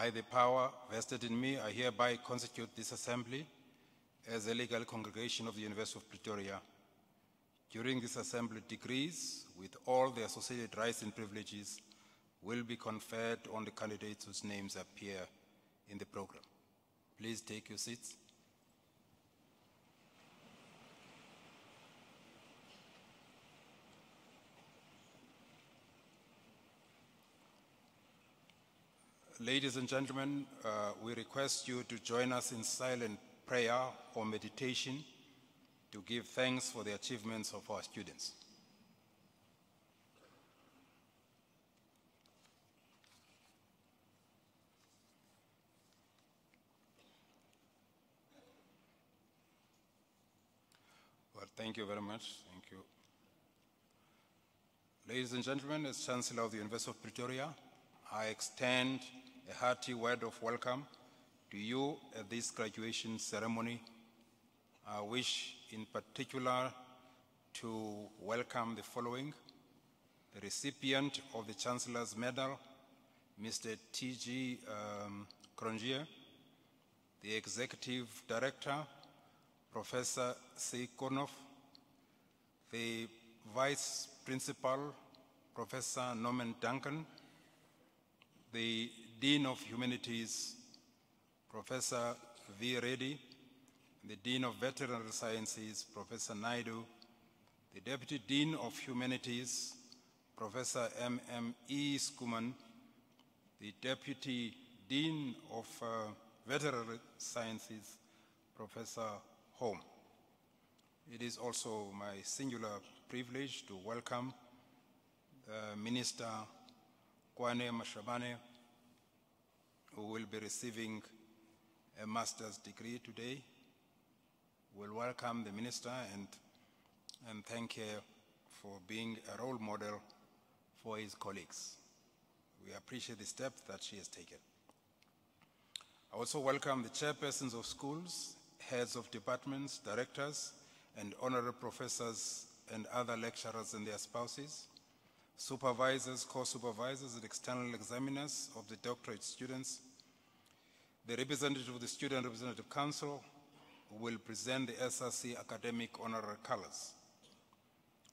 By the power vested in me, I hereby constitute this assembly as a legal congregation of the University of Pretoria. During this assembly, degrees with all the associated rights and privileges will be conferred on the candidates whose names appear in the program. Please take your seats. Ladies and gentlemen, we request you to join us in silent prayer or meditation to give thanks for the achievements of our students. Well, thank you very much. Thank you. Ladies and gentlemen, as Chancellor of the University of Pretoria, I extend a hearty word of welcome to you at this graduation ceremony. I wish in particular to welcome the following: the recipient of the Chancellor's Medal, Mr. T.G. Kronjier, the Executive Director, Professor Seikonov, the Vice Principal, Professor Norman Duncan, the Dean of Humanities, Professor V. Reddy, the Dean of Veterinary Sciences, Professor Naidu, the Deputy Dean of Humanities, Professor M.M.E. Skuman, the Deputy Dean of Veterinary Sciences, Professor Home. It is also my singular privilege to welcome Minister Kwane Mashabane, who will be receiving a master's degree today. We'll welcome the minister and thank her for being a role model for his colleagues. We appreciate the steps that she has taken. I also welcome the chairpersons of schools, heads of departments, directors, and honorary professors and other lecturers and their spouses, supervisors, co-supervisors, and external examiners of the doctorate students, the representative of the Student Representative Council, who will present the SRC academic honorary colors,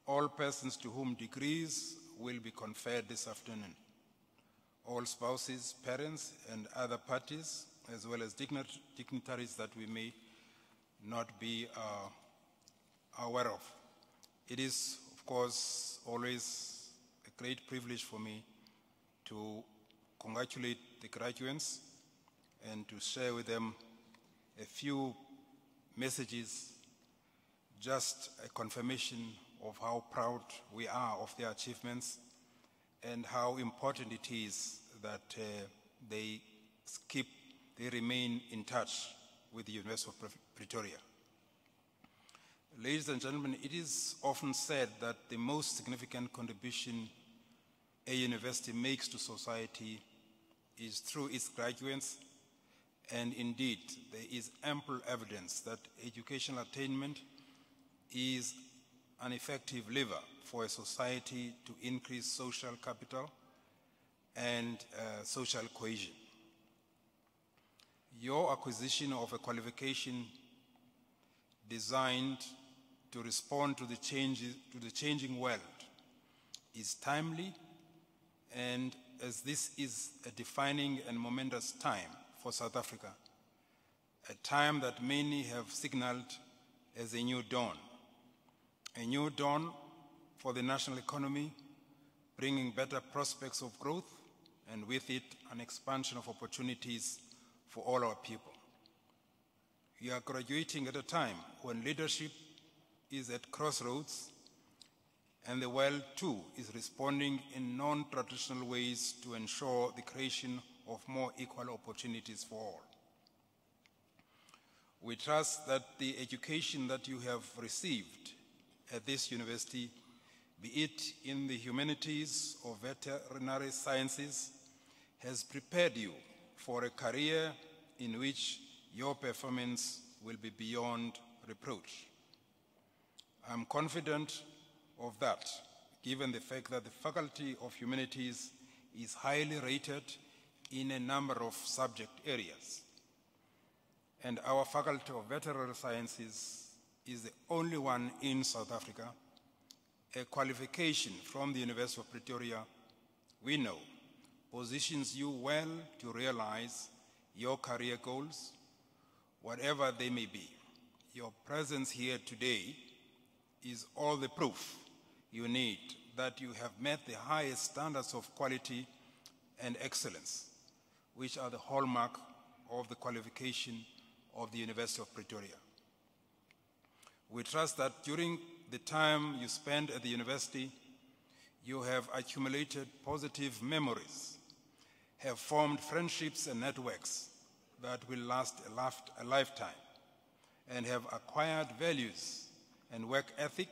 all persons to whom degrees will be conferred this afternoon, all spouses, parents, and other parties, as well as dignitaries that we may not be aware of. It is, of course, always a great privilege for me to congratulate the graduates and to share with them a few messages, just a confirmation of how proud we are of their achievements and how important it is that they remain in touch with the University of Pretoria. Ladies and gentlemen, it is often said that the most significant contribution a university makes to society is through its graduates, and indeed, there is ample evidence that educational attainment is an effective lever for a society to increase social capital and social cohesion. Your acquisition of a qualification designed to respond to the changing world is timely, and as this is a defining and momentous time for South Africa, a time that many have signaled as a new dawn for the national economy, bringing better prospects of growth, and with it, an expansion of opportunities for all our people. We are graduating at a time when leadership is at crossroads, and the world too is responding in non-traditional ways to ensure the creation of more equal opportunities for all. We trust that the education that you have received at this university, be it in the humanities or veterinary sciences, has prepared you for a career in which your performance will be beyond reproach. I'm confident of that, given the fact that the Faculty of Humanities is highly rated in a number of subject areas. And our Faculty of Veterinary Sciences is the only one in South Africa, a qualification from the University of Pretoria, we know, positions you well to realize your career goals, whatever they may be. Your presence here today is all the proof you need that you have met the highest standards of quality and excellence, which are the hallmark of the qualification of the University of Pretoria. We trust that during the time you spend at the university, you have accumulated positive memories, have formed friendships and networks that will last a lifetime, and have acquired values and work ethic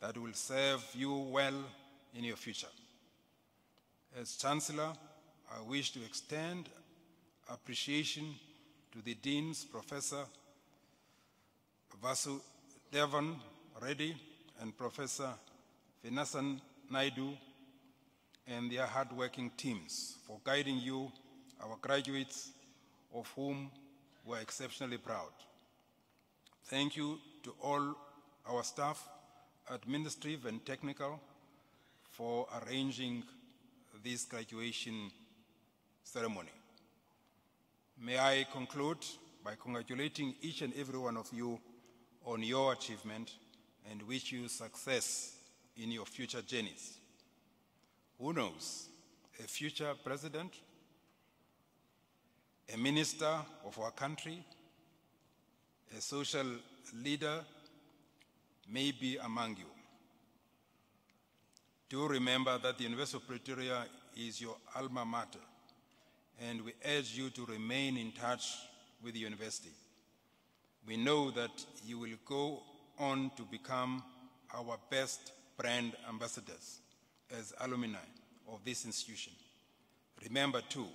that will serve you well in your future. As Chancellor, I wish to extend appreciation to the Deans, Professor Vasudevan Reddy and Professor Vinasan Naidu, and their hard-working teams for guiding you, our graduates, of whom we are exceptionally proud. Thank you to all our staff, administrative and technical, for arranging this graduation ceremony. May I conclude by congratulating each and every one of you on your achievement and wish you success in your future journeys. Who knows, a future president, a minister of our country, a social leader may be among you. Do remember that the University of Pretoria is your alma mater, and we urge you to remain in touch with the university. We know that you will go on to become our best brand ambassadors as alumni of this institution. Remember, too,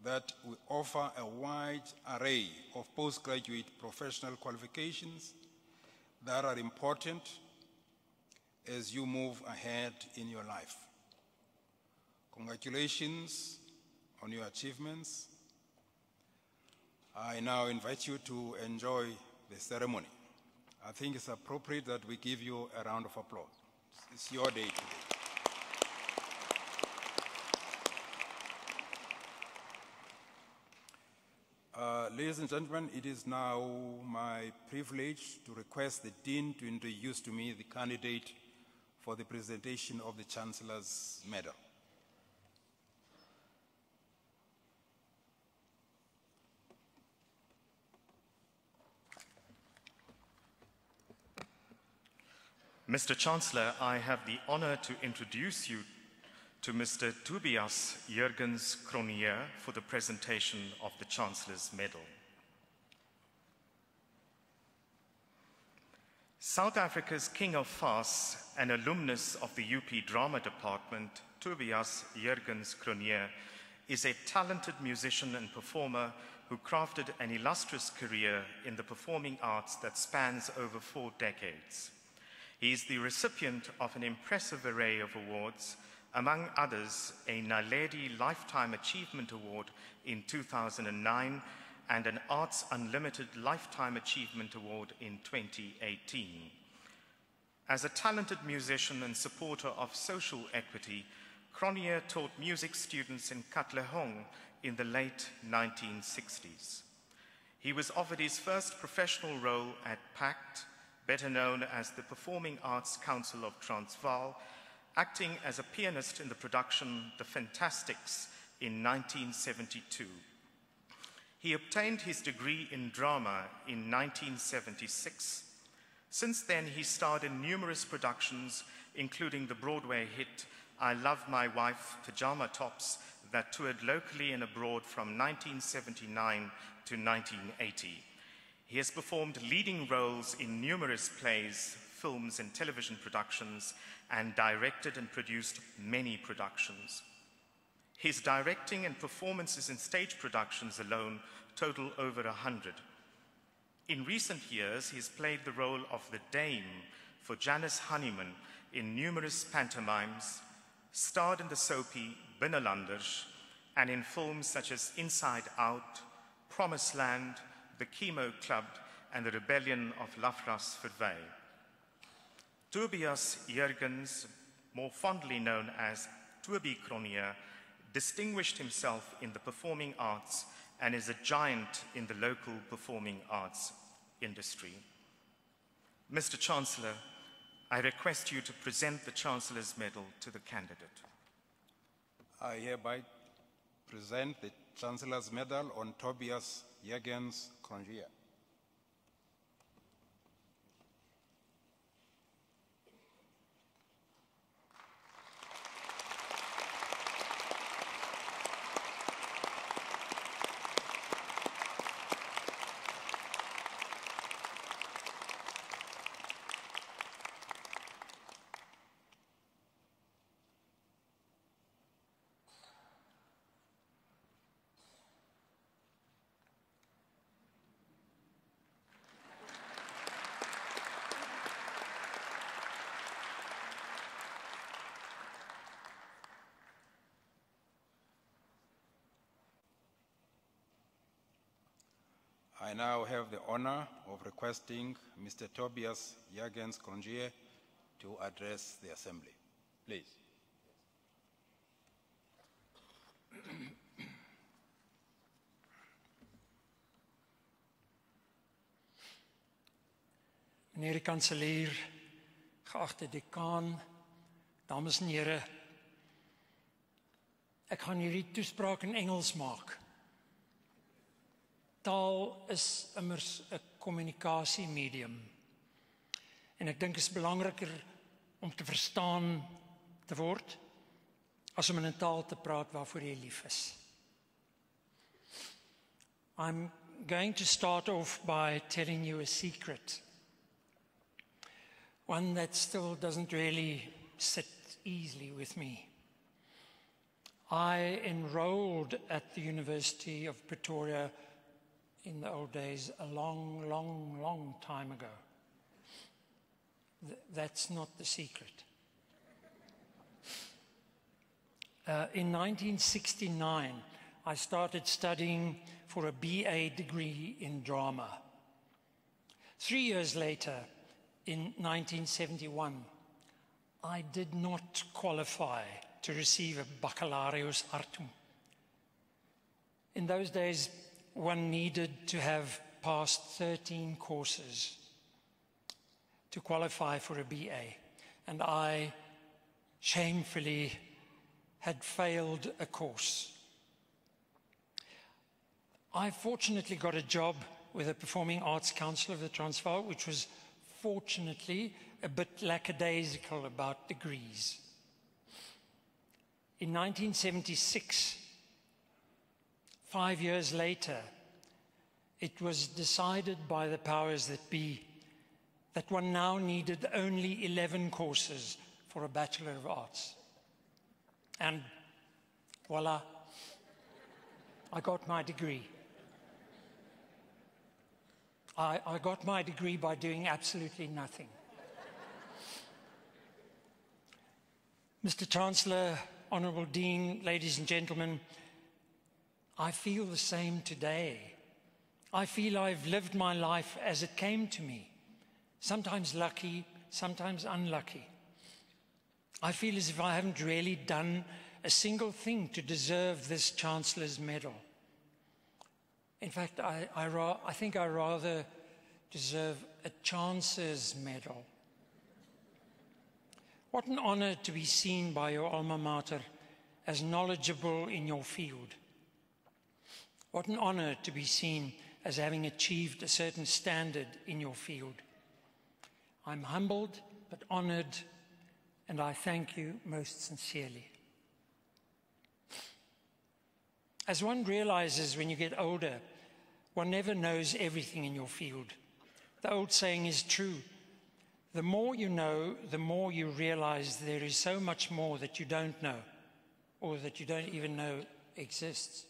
that we offer a wide array of postgraduate professional qualifications that are important as you move ahead in your life. Congratulations on your achievements. I now invite you to enjoy the ceremony. I think it's appropriate that we give you a round of applause. It's your day today. Ladies and gentlemen, it is now my privilege to request the Dean to introduce to me the candidate for the presentation of the Chancellor's Medal. Mr. Chancellor, I have the honor to introduce you to Mr. Tobias Jurgens Cronje for the presentation of the Chancellor's Medal. South Africa's King of Farce and alumnus of the UP Drama Department, Tobias Jurgens Cronje, is a talented musician and performer who crafted an illustrious career in the performing arts that spans over 4 decades. He is the recipient of an impressive array of awards, among others, a Naledi Lifetime Achievement Award in 2009 and an Arts Unlimited Lifetime Achievement Award in 2018. As a talented musician and supporter of social equity, Cronje taught music students in Katlehong in the late 1960s. He was offered his first professional role at PACT, better known as the Performing Arts Council of Transvaal, acting as a pianist in the production The Fantastics in 1972. He obtained his degree in drama in 1976. Since then, he starred in numerous productions, including the Broadway hit I Love My Wife, Pajama Tops, that toured locally and abroad from 1979 to 1980. He has performed leading roles in numerous plays, films, and television productions, and directed and produced many productions. His directing and performances in stage productions alone total over 100. In recent years, he has played the role of the Dame for Janice Honeyman in numerous pantomimes, starred in the soapie Binnelanders, and in films such as Inside Out, Promised Land, The Chemo Club, and The Rebellion of Lafras Verwey. Tobias Jurgens, more fondly known as Toby Cronje, distinguished himself in the performing arts and is a giant in the local performing arts industry. Mr. Chancellor, I request you to present the Chancellor's Medal to the candidate. I hereby present the Chancellor's Medal on Tobias Jurgens Cronje. I now have the honor of requesting Mr. Tobias Jurgens Cronje to address the Assembly. Please. Meneer die kanselier, geachte dekaan, dames en here, ek gaan hierdie toespraak in Engels maak. Taal is immers 'n kommunikasiemedium. En ek dink dit is belangriker om te verstaan te word as om in 'n taal te praat waarvoor jy lief is. I'm going to start off by telling you a secret. One that still doesn't really sit easily with me. I enrolled at the University of Pretoria in the old days, a long, long, long time ago. That's not the secret. In 1969, I started studying for a BA degree in drama. 3 years later, in 1971, I did not qualify to receive a baccalaureus artium. In those days, one needed to have passed 13 courses to qualify for a BA, and I shamefully had failed a course. I fortunately got a job with the Performing Arts Council of the Transvaal, which was fortunately a bit lackadaisical about degrees. In 1976, 5 years later, it was decided by the powers that be that one now needed only 11 courses for a Bachelor of Arts. And voila, I got my degree. I got my degree by doing absolutely nothing. Mr. Chancellor, Honourable Dean, ladies and gentlemen, I feel the same today. I feel I've lived my life as it came to me, sometimes lucky, sometimes unlucky. I feel as if I haven't really done a single thing to deserve this Chancellor's Medal. In fact, I think I rather deserve a Chancer's Medal. What an honour to be seen by your alma mater as knowledgeable in your field. What an honour to be seen as having achieved a certain standard in your field. I'm humbled but honoured, and I thank you most sincerely. As one realises when you get older, one never knows everything in your field. The old saying is true. The more you know, the more you realise there is so much more that you don't know, or that you don't even know exists.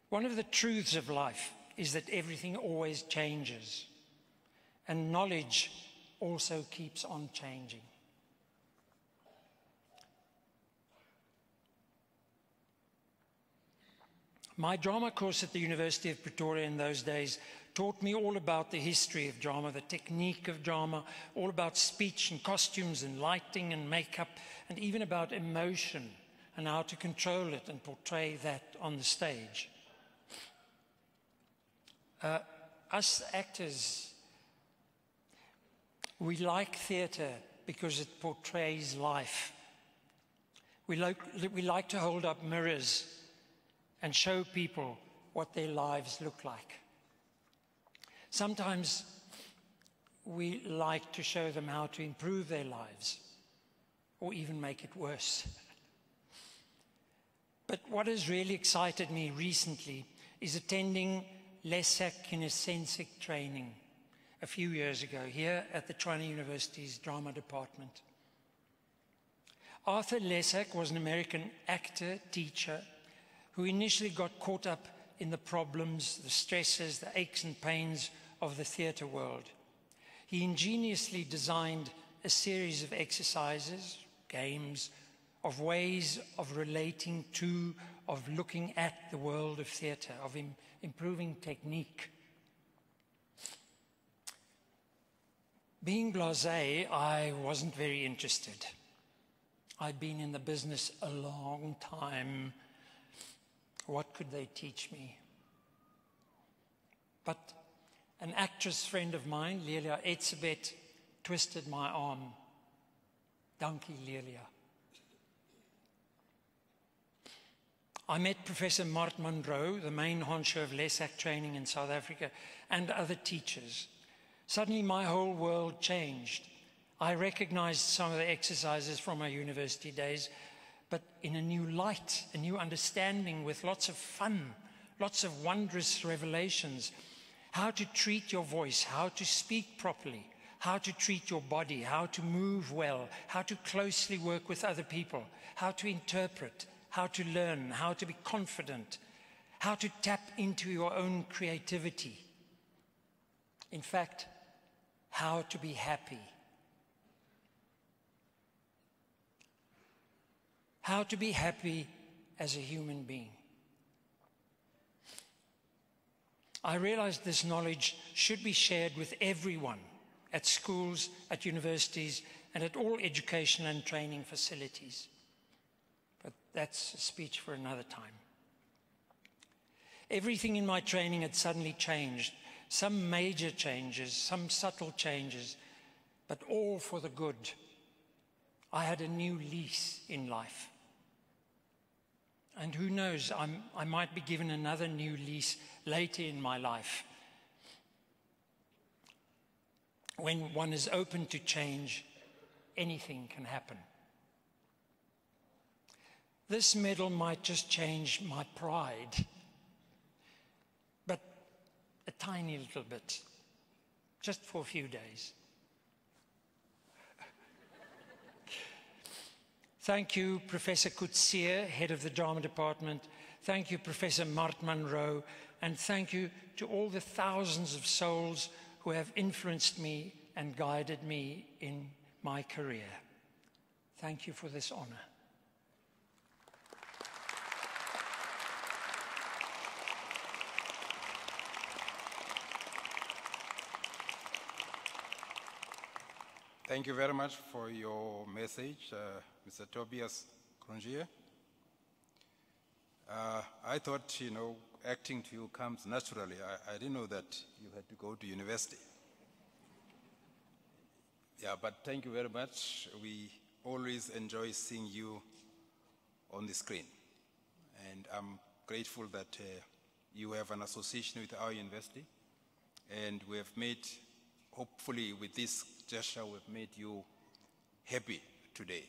One of the truths of life is that everything always changes, and knowledge also keeps on changing. My drama course at the University of Pretoria in those days taught me all about the history of drama, the technique of drama, all about speech and costumes and lighting and makeup, and even about emotion and how to control it and portray that on the stage. Us actors, we like theatre because it portrays life. We like to hold up mirrors and show people what their lives look like. Sometimes we like to show them how to improve their lives or even make it worse. But what has really excited me recently is attending Lesak kinesensic training a few years ago here at the Tshwane University's drama department. Arthur Lesak was an American actor, teacher, who initially got caught up in the problems, the stresses, the aches and pains of the theatre world. He ingeniously designed a series of exercises, games, of ways of relating to, of looking at the world of theatre, of improving technique. Being blasé, I wasn't very interested. I'd been in the business a long time. What could they teach me? But an actress friend of mine, Lelia Etzebeth, twisted my arm. Dankie, Lelia. I met Professor Mart Monroe, the main honcho of Lesak training in South Africa, and other teachers. Suddenly my whole world changed. I recognized some of the exercises from my university days, but in a new light, a new understanding with lots of fun, lots of wondrous revelations. How to treat your voice, how to speak properly, how to treat your body, how to move well, how to closely work with other people, how to interpret, how to learn, how to be confident, how to tap into your own creativity. In fact, how to be happy. How to be happy as a human being. I realized this knowledge should be shared with everyone at schools, at universities, and at all education and training facilities. But that's a speech for another time. Everything in my training had suddenly changed. Some major changes, some subtle changes, but all for the good. I had a new lease in life. And who knows, I might be given another new lease later in my life. When one is open to change, anything can happen. This medal might just change my pride, but a tiny little bit, just for a few days. Thank you, Professor Coetzee, head of the drama department. Thank you, Professor Mart Monroe. And thank you to all the thousands of souls who have influenced me and guided me in my career. Thank you for this honor. Thank you very much for your message, Mr. Tobias Kronje. I thought, acting to you comes naturally. I didn't know that you had to go to university. Yeah, but thank you very much. We always enjoy seeing you on the screen. And I'm grateful that you have an association with our university. And we have made, hopefully with this gesture, we've made you happy today.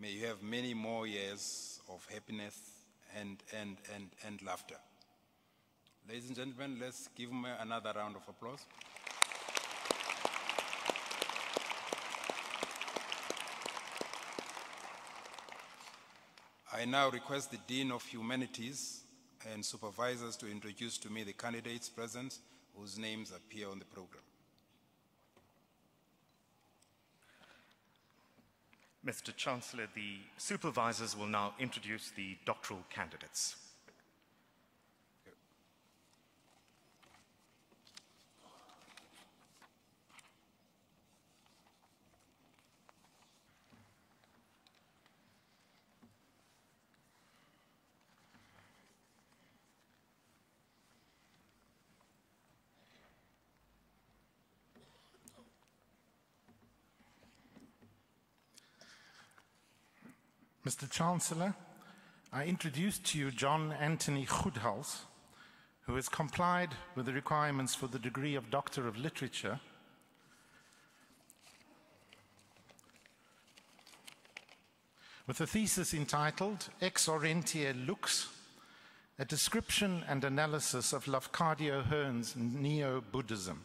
May you have many more years of happiness and laughter. Ladies and gentlemen, let's give them another round of applause. I now request the Dean of Humanities and supervisors to introduce to me the candidates present whose names appear on the program. Mr. Chancellor, the supervisors will now introduce the doctoral candidates. Mr. Chancellor, I introduce to you John Anthony Goedhals, who has complied with the requirements for the degree of Doctor of Literature with a thesis entitled Ex Orientia Lux, a description and analysis of Lafcadio Hearn's Neo-Buddhism.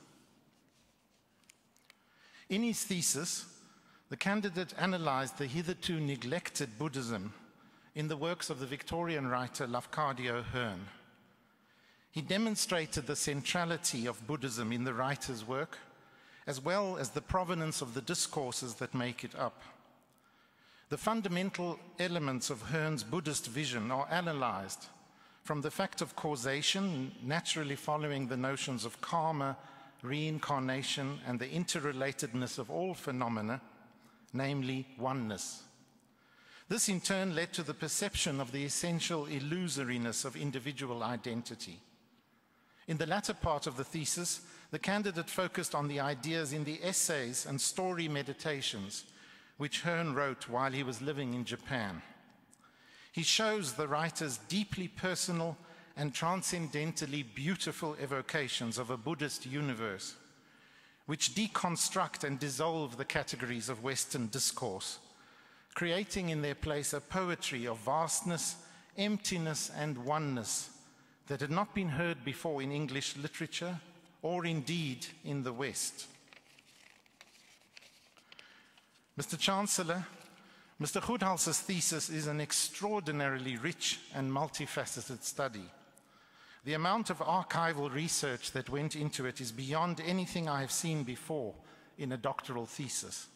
In his thesis, the candidate analyzed the hitherto neglected Buddhism in the works of the Victorian writer Lafcadio Hearn. He demonstrated the centrality of Buddhism in the writer's work, as well as the provenance of the discourses that make it up. The fundamental elements of Hearn's Buddhist vision are analyzed from the fact of causation, naturally following the notions of karma, reincarnation, and the interrelatedness of all phenomena, namely oneness. This in turn led to the perception of the essential illusoriness of individual identity. In the latter part of the thesis, the candidate focused on the ideas in the essays and story meditations which Hearn wrote while he was living in Japan. He shows the writer's deeply personal and transcendentally beautiful evocations of a Buddhist universe, which deconstruct and dissolve the categories of Western discourse, creating in their place a poetry of vastness, emptiness, and oneness that had not been heard before in English literature or indeed in the West. Mr. Chancellor, Mr. Goedhals's thesis is an extraordinarily rich and multifaceted study. The amount of archival research that went into it is beyond anything I have seen before in a doctoral thesis.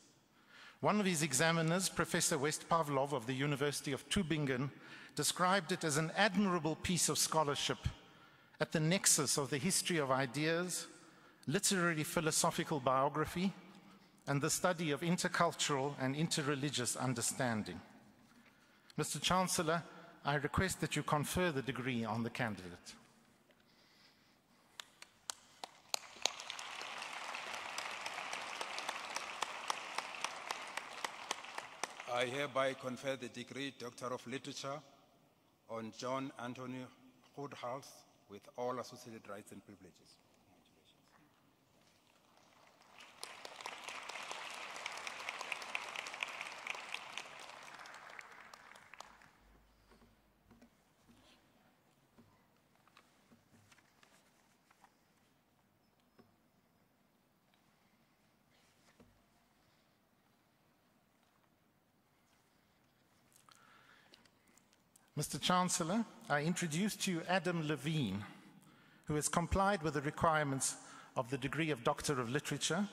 One of his examiners, Professor West Pavlov of the University of Tübingen, described it as an admirable piece of scholarship at the nexus of the history of ideas, literary philosophical biography, and the study of intercultural and interreligious understanding. Mr. Chancellor, I request that you confer the degree on the candidate. I hereby confer the degree Doctor of Literature on John Anthony Goedhals with all associated rights and privileges. Mr. Chancellor, I introduce to you Adam Levine, who has complied with the requirements of the degree of Doctor of Literature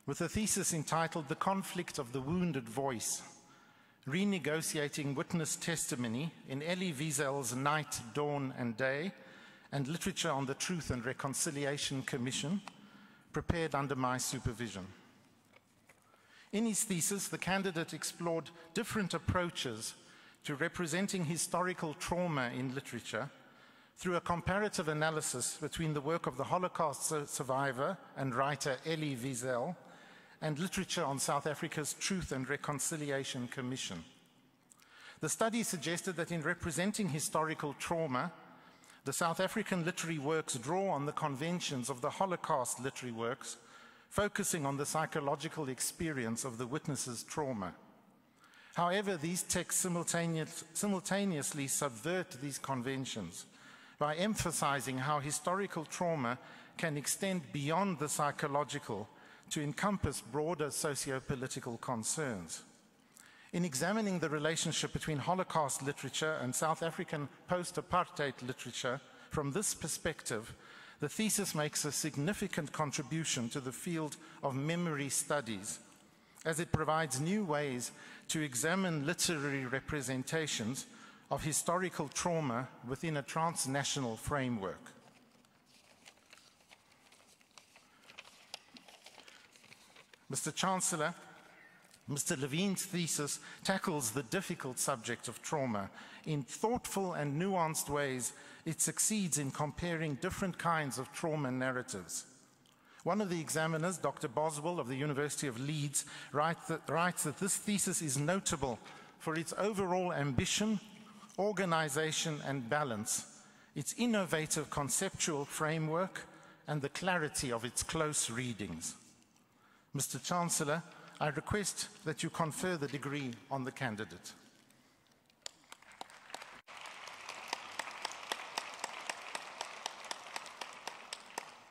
with a thesis entitled The Conflict of the Wounded Voice, Renegotiating Witness Testimony in Elie Wiesel's Night, Dawn and Day, and Literature on the Truth and Reconciliation Commission, prepared under my supervision. In his thesis, the candidate explored different approaches to representing historical trauma in literature through a comparative analysis between the work of the Holocaust survivor and writer Elie Wiesel and literature on South Africa's Truth and Reconciliation Commission. The study suggested that in representing historical trauma, the South African literary works draw on the conventions of the Holocaust literary works, focusing on the psychological experience of the witness's trauma. However, these texts simultaneously subvert these conventions by emphasizing how historical trauma can extend beyond the psychological to encompass broader socio-political concerns. In examining the relationship between Holocaust literature and South African post-apartheid literature from this perspective, the thesis makes a significant contribution to the field of memory studies, as it provides new ways to examine literary representations of historical trauma within a transnational framework. Mr. Chancellor, Mr. Levine's thesis tackles the difficult subject of trauma. In thoughtful and nuanced ways, it succeeds in comparing different kinds of trauma narratives. One of the examiners, Dr. Boswell of the University of Leeds, writes that this thesis is notable for its overall ambition, organization, and balance, its innovative conceptual framework, and the clarity of its close readings. Mr. Chancellor, I request that you confer the degree on the candidate.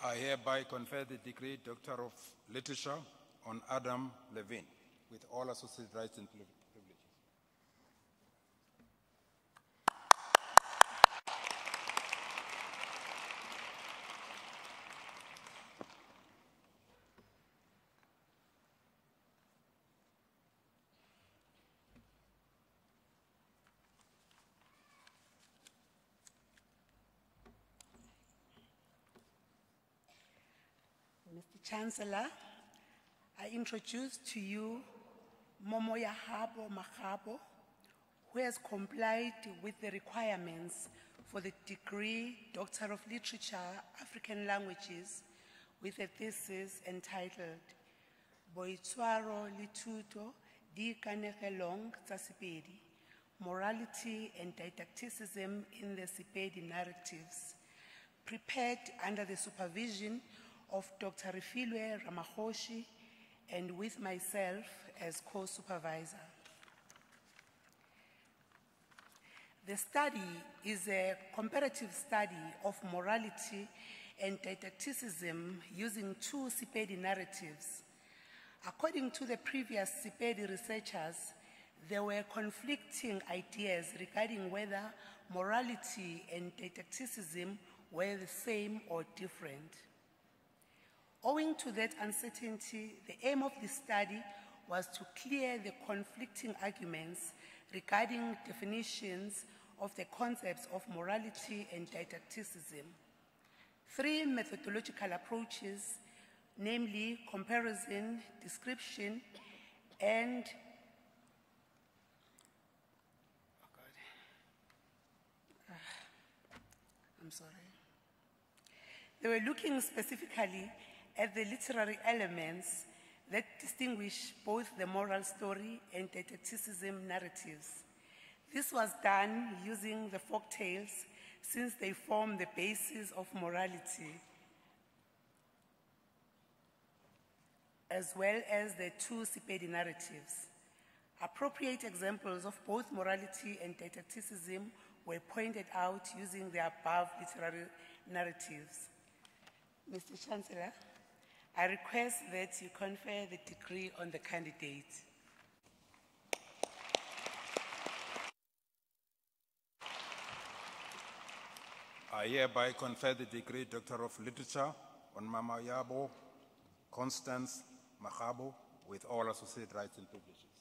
I hereby confer the degree Doctor of Literature on Adam Levine with all associated rights and privileges. Mr. Chancellor, I introduce to you Momoyahabo Mahabo, who has complied with the requirements for the degree Doctor of Literature, African Languages, with a thesis entitled Boitshwaro le Thuto di Kanegelong tsa Sepedi, Morality and Didacticism in the Sepedi Narratives, prepared under the supervision of Dr. Refilwe Ramagoshi and with myself as co-supervisor. The study is a comparative study of morality and didacticism using two Sepedi narratives. According to the previous Sepedi researchers, there were conflicting ideas regarding whether morality and didacticism were the same or different. Owing to that uncertainty, the aim of the study was to clear the conflicting arguments regarding definitions of the concepts of morality and didacticism. Three methodological approaches, namely comparison, description, and they were looking specifically at the literary elements that distinguish both the moral story and didacticism narratives. This was done using the folk tales since they form the basis of morality, as well as the two Sepedi narratives. Appropriate examples of both morality and didacticism were pointed out using the above literary narratives. Mr. Chancellor, I request that you confer the degree on the candidate. I hereby confer the degree Doctor of Literature on Momoyahabo Constance Mahabo with all associated rights and privileges.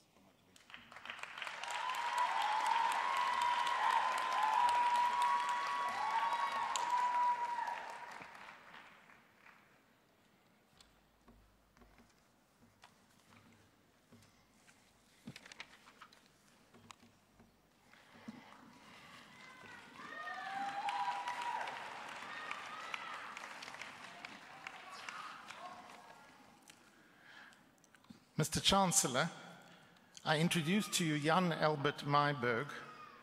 Mr. Chancellor, I introduce to you Jan Albert Meiberg,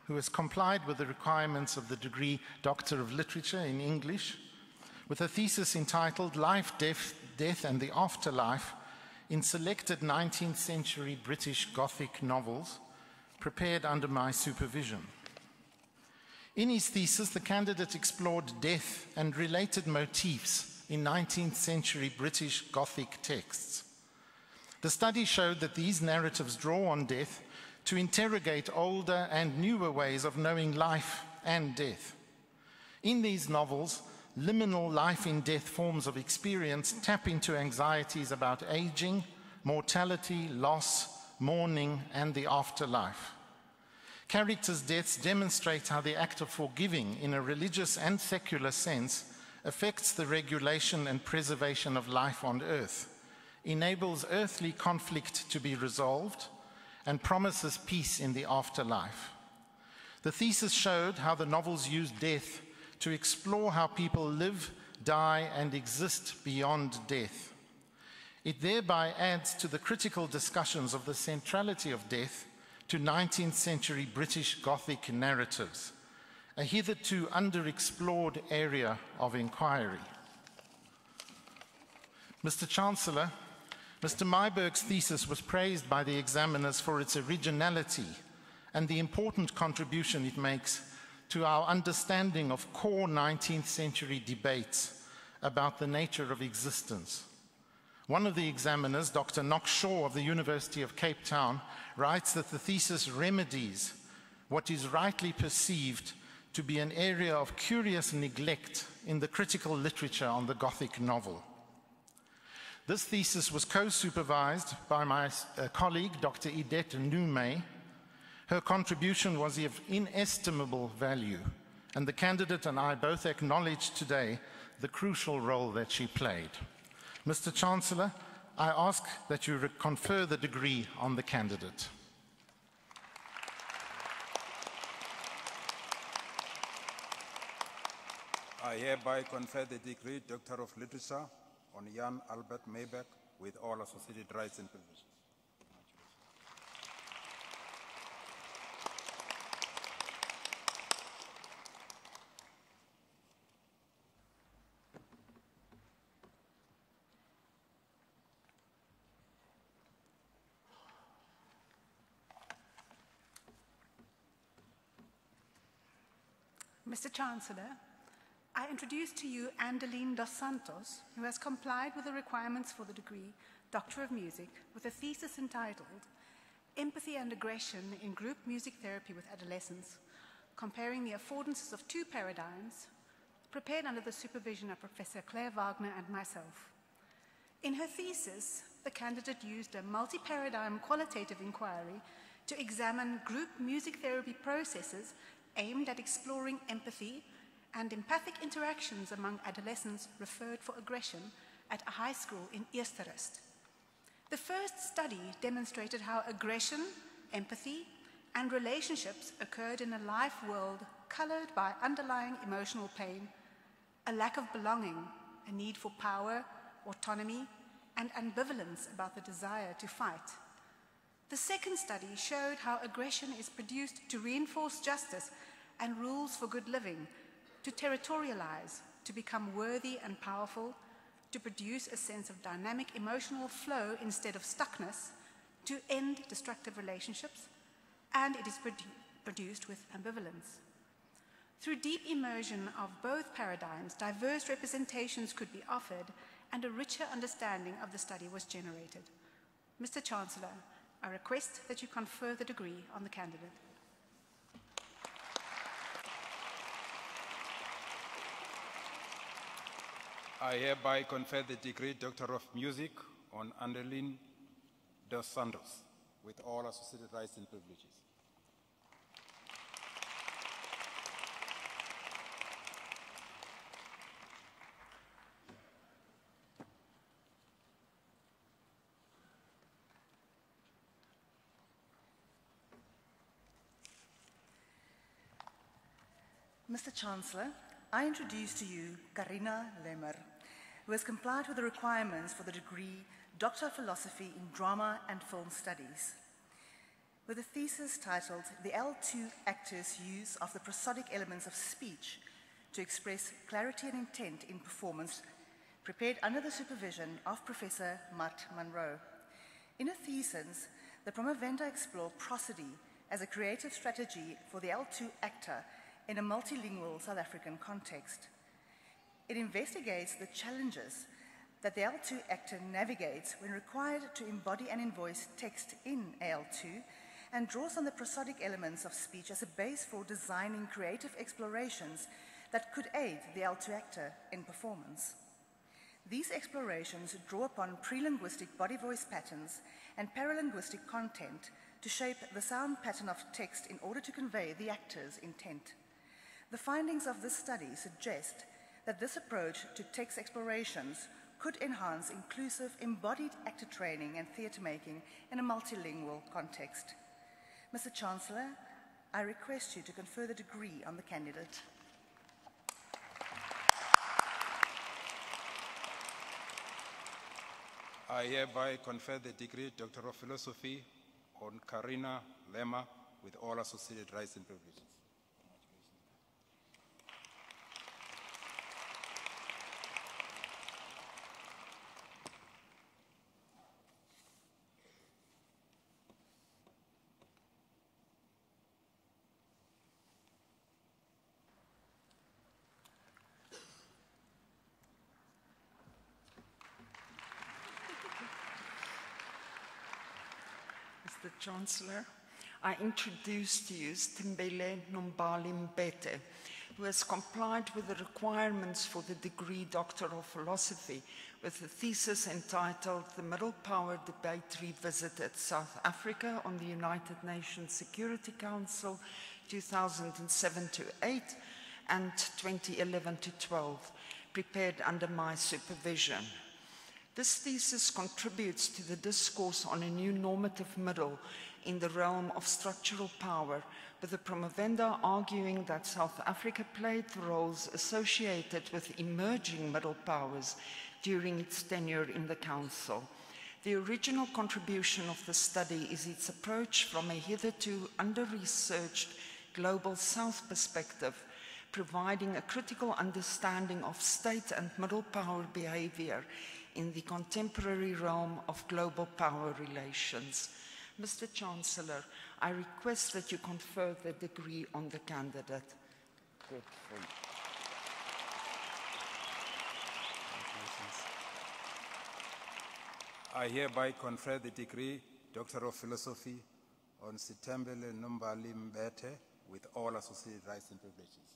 who has complied with the requirements of the degree Doctor of Literature in English, with a thesis entitled Life, Death and the Afterlife in Selected 19th Century British Gothic Novels, prepared under my supervision. In his thesis, the candidate explored death and related motifs in 19th century British Gothic texts. The study showed that these narratives draw on death to interrogate older and newer ways of knowing life and death. In these novels, liminal life in death forms of experience tap into anxieties about aging, mortality, loss, mourning, and the afterlife. Characters' deaths demonstrate how the act of forgiving in a religious and secular sense affects the regulation and preservation of life on earth, enables earthly conflict to be resolved, and promises peace in the afterlife. The thesis showed how the novels use death to explore how people live, die, and exist beyond death. It thereby adds to the critical discussions of the centrality of death to 19th century British Gothic narratives, a hitherto underexplored area of inquiry. Mr. Chancellor, Mr. Myburgh's thesis was praised by the examiners for its originality and the important contribution it makes to our understanding of core 19th century debates about the nature of existence. One of the examiners, Dr. Knox Shaw of the University of Cape Town, writes that the thesis remedies what is rightly perceived to be an area of curious neglect in the critical literature on the Gothic novel. This thesis was co-supervised by my colleague, Dr. Idette Nume. Her contribution was of inestimable value, and the candidate and I both acknowledge today the crucial role that she played. Mr. Chancellor, I ask that you confer the degree on the candidate. I hereby confer the degree Doctor of Literature on Jan Albert Mayberg with all associated rights and privileges. Mr. Chancellor, I introduce to you Andeline dos Santos, who has complied with the requirements for the degree Doctor of Music with a thesis entitled Empathy and Aggression in Group Music Therapy with Adolescents, comparing the affordances of two paradigms, prepared under the supervision of Professor Claire Wagner and myself. In her thesis, the candidate used a multi-paradigm qualitative inquiry to examine group music therapy processes aimed at exploring empathy and empathic interactions among adolescents referred for aggression at a high school in Eersterust. The first study demonstrated how aggression, empathy, and relationships occurred in a life world colored by underlying emotional pain, a lack of belonging, a need for power, autonomy, and ambivalence about the desire to fight. The second study showed how aggression is produced to reinforce justice and rules for good living, to territorialize, to become worthy and powerful, to produce a sense of dynamic emotional flow instead of stuckness, to end destructive relationships, and it is produced with ambivalence. Through deep immersion of both paradigms, diverse representations could be offered and a richer understanding of the study was generated. Mr. Chancellor, I request that you confer the degree on the candidate. I hereby confer the degree Doctor of Music on Andeline dos Santos with all associated rights and privileges. Mr. Chancellor, I introduce to you Karina Lemmer, who has complied with the requirements for the degree Doctor of Philosophy in Drama and Film Studies. With a thesis titled The L2 Actors' Use of the Prosodic Elements of Speech to Express Clarity and Intent in Performance, prepared under the supervision of Professor Matt Munro. In her thesis, the promovenda explored prosody as a creative strategy for the L2 actor in a multilingual South African context. It investigates the challenges that the L2 actor navigates when required to embody and invoice text in L2 and draws on the prosodic elements of speech as a base for designing creative explorations that could aid the L2 actor in performance. These explorations draw upon pre-linguistic body voice patterns and paralinguistic content to shape the sound pattern of text in order to convey the actor's intent. The findings of this study suggest that this approach to text explorations could enhance inclusive embodied actor training and theatre making in a multilingual context. Mr. Chancellor, I request you to confer the degree on the candidate. I hereby confer the degree Doctor of Philosophy on Karina Lema with all associated rights and privileges. Mr. Chancellor, I introduce to you Stimbele Nombali Mbete, who has complied with the requirements for the degree Doctor of Philosophy with a thesis entitled The Middle Power Debate Revisited, South Africa on the United Nations Security Council 2007-8 and 2011-12, prepared under my supervision. This thesis contributes to the discourse on a new normative middle in the realm of structural power, with the promovenda arguing that South Africa played the roles associated with emerging middle powers during its tenure in the Council. The original contribution of the study is its approach from a hitherto under-researched global South perspective, providing a critical understanding of state and middle power behavior in the contemporary realm of global power relations. Mr. Chancellor, I request that you confer the degree on the candidate. I hereby confer the degree Doctor of Philosophy on Sitembele Nombali Mbete with all associated rights and privileges.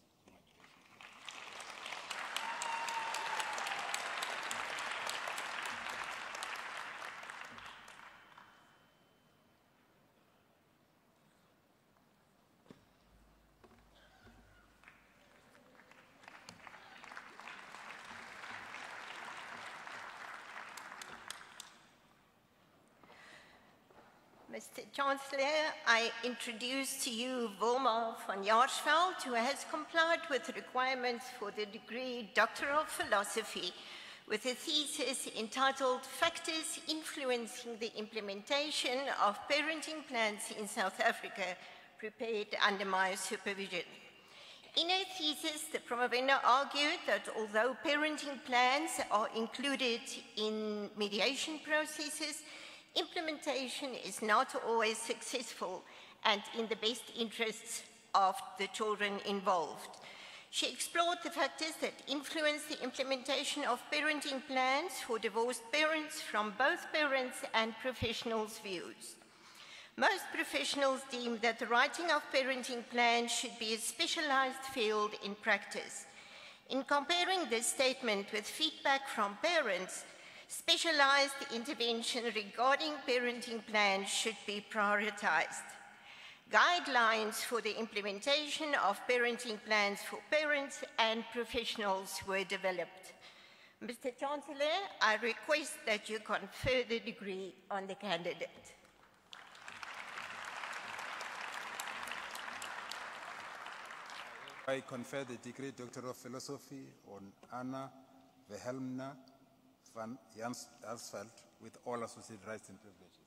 Mr. Chancellor, I introduce to you Wilma van Jaarsveld, who has complied with the requirements for the degree Doctor of Philosophy with a thesis entitled Factors Influencing the Implementation of Parenting Plans in South Africa, prepared under my supervision. In her thesis, the promovenda argued that although parenting plans are included in mediation processes, implementation is not always successful and in the best interests of the children involved. She explored the factors that influence the implementation of parenting plans for divorced parents from both parents' and professionals' views. Most professionals deem that the writing of parenting plans should be a specialized field in practice. In comparing this statement with feedback from parents, specialized intervention regarding parenting plans should be prioritized. Guidelines for the implementation of parenting plans for parents and professionals were developed. Mr. Chancellor, I request that you confer the degree on the candidate. I confer the degree Doctor of Philosophy on Anna Wilhelmina van Jaarsveld with all associated rights and privileges.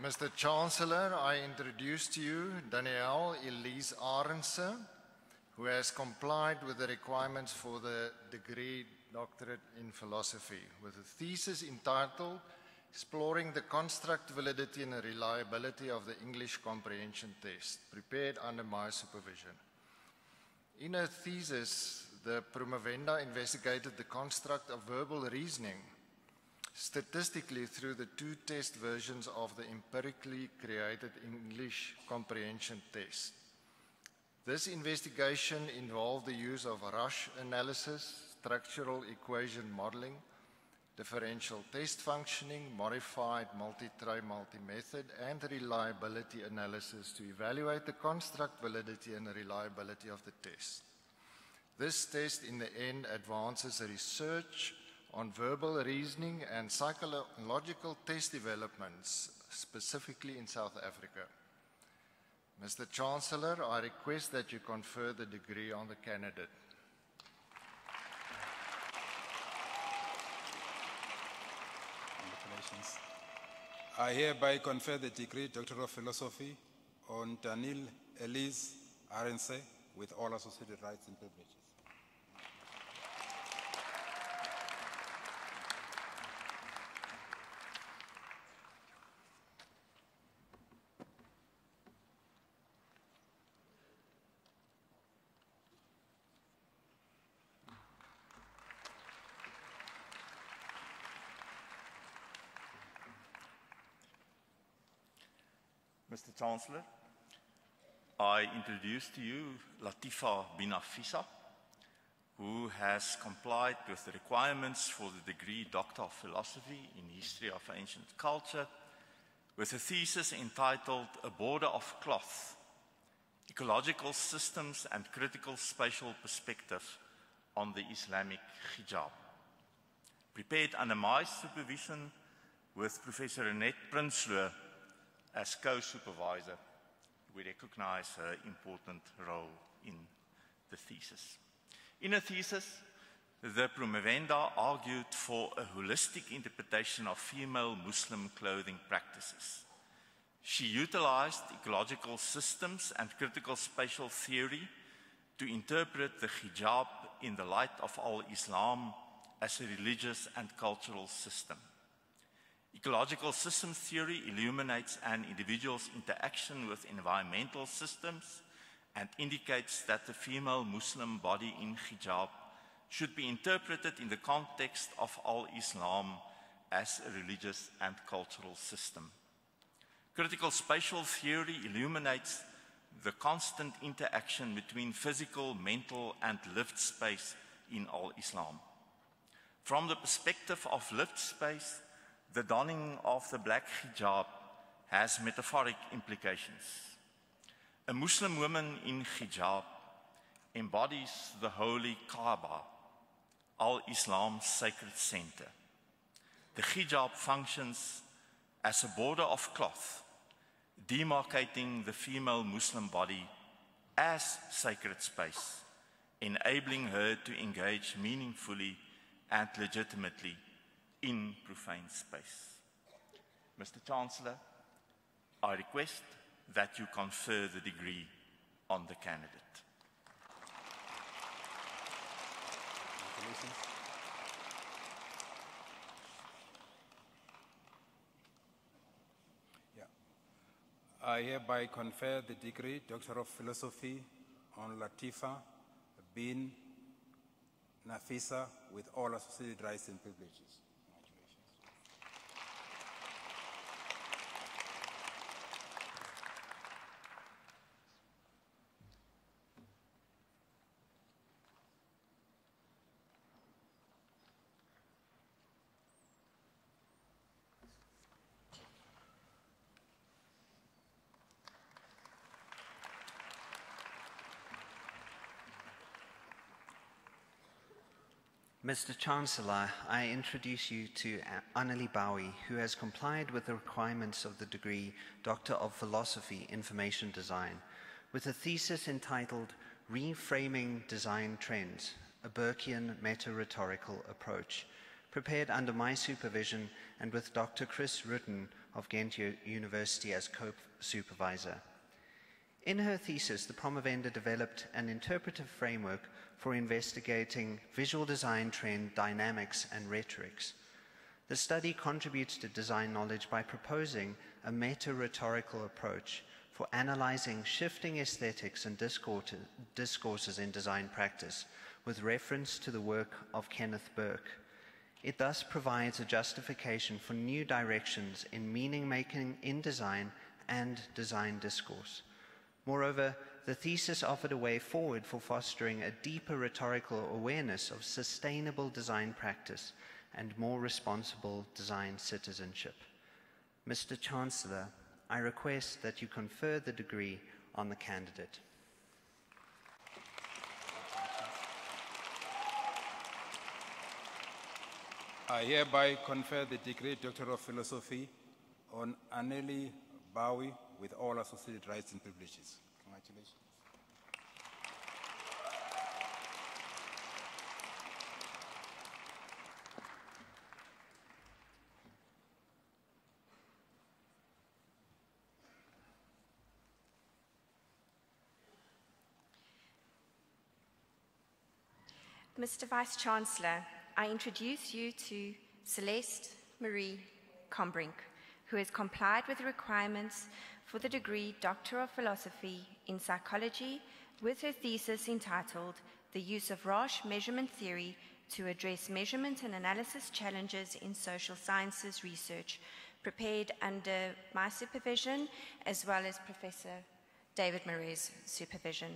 Mr. Chancellor, I introduce to you Danielle Elise Arendse, who has complied with the requirements for the degree Doctorate in Philosophy, with a thesis entitled Exploring the Construct, Validity and Reliability of the English Comprehension Test, prepared under my supervision. In her thesis, the promovenda investigated the construct of verbal reasoning statistically through the two test versions of the empirically created English comprehension test. This investigation involved the use of rush analysis, structural equation modeling, differential test functioning, modified multi-try multi-method, and reliability analysis to evaluate the construct validity and reliability of the test. This test in the end advances research on verbal reasoning and psychological test developments, specifically in South Africa. Mr. Chancellor, I request that you confer the degree on the candidate. Congratulations. I hereby confer the degree Doctor of Philosophy on Daniel Elise Arendse with all associated rights and privileges. Mr. Chancellor, I introduce to you Latifa Binafisa, who has complied with the requirements for the degree Doctor of Philosophy in History of Ancient Culture with a thesis entitled A Border of Cloth, Ecological Systems and Critical Spatial Perspective on the Islamic Hijab. Prepared under my supervision with Professor Annette Prinsloo as co-supervisor, we recognize her important role in the thesis. In her thesis, the promovenda argued for a holistic interpretation of female Muslim clothing practices. She utilized ecological systems and critical spatial theory to interpret the hijab in the light of al-Islam as a religious and cultural system. Ecological systems theory illuminates an individual's interaction with environmental systems and indicates that the female Muslim body in hijab should be interpreted in the context of al-Islam as a religious and cultural system. Critical spatial theory illuminates the constant interaction between physical, mental, and lived space in al-Islam. From the perspective of lived space, the donning of the black hijab has metaphoric implications. A Muslim woman in hijab embodies the holy Kaaba, al-Islam's sacred center. The hijab functions as a border of cloth, demarcating the female Muslim body as sacred space, enabling her to engage meaningfully and legitimately in profane space. Mr. Chancellor, I request that you confer the degree on the candidate. I hereby confer the degree Doctor of Philosophy on Latifa bin Nafisa with all associated rights and privileges. Mr. Chancellor, I introduce you to Annalie Bowie, who has complied with the requirements of the degree Doctor of Philosophy, Information Design, with a thesis entitled Reframing Design Trends, a Burkean Meta-Rhetorical Approach, prepared under my supervision and with Dr. Chris Rutten of Ghent University as co-supervisor. In her thesis, the promovenda developed an interpretive framework for investigating visual design trend dynamics and rhetorics. The study contributes to design knowledge by proposing a meta-rhetorical approach for analyzing shifting aesthetics and discourses in design practice with reference to the work of Kenneth Burke. It thus provides a justification for new directions in meaning-making in design and design discourse. Moreover, the thesis offered a way forward for fostering a deeper rhetorical awareness of sustainable design practice and more responsible design citizenship. Mr. Chancellor, I request that you confer the degree on the candidate. I hereby confer the degree Doctor of Philosophy on Anneli Bowie with all associated rights and privileges. Congratulations. Mr. Vice-Chancellor, I introduce you to Celeste Marie Combrink, who has complied with the requirements for the degree Doctor of Philosophy in Psychology with her thesis entitled The Use of Roche Measurement Theory to Address Measurement and Analysis Challenges in Social Sciences Research, prepared under my supervision as well as Professor David Murray's supervision.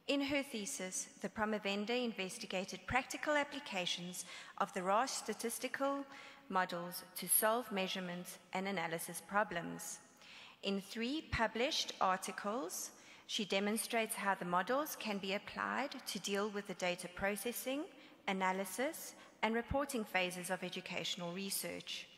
In her thesis, the promovenda investigated practical applications of the Roche statistical models to solve measurement and analysis problems. In 3 published articles, she demonstrates how the models can be applied to deal with the data processing, analysis, and reporting phases of educational research.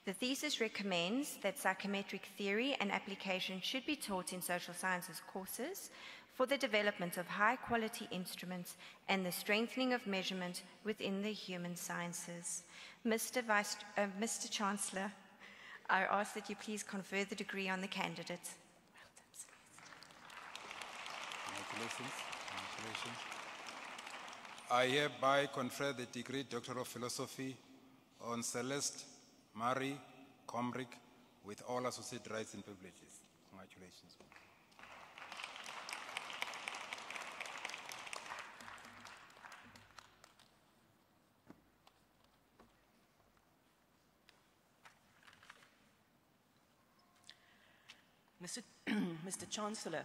The thesis recommends that psychometric theory and application should be taught in social sciences courses for the development of high-quality instruments and the strengthening of measurement within the human sciences. Mr. Chancellor, I ask that you please confer the degree on the candidate. Congratulations. Congratulations. I hereby confer the degree Doctor of Philosophy on Celeste Marie Combrink with all associated rights and privileges. Congratulations. Mr. Chancellor,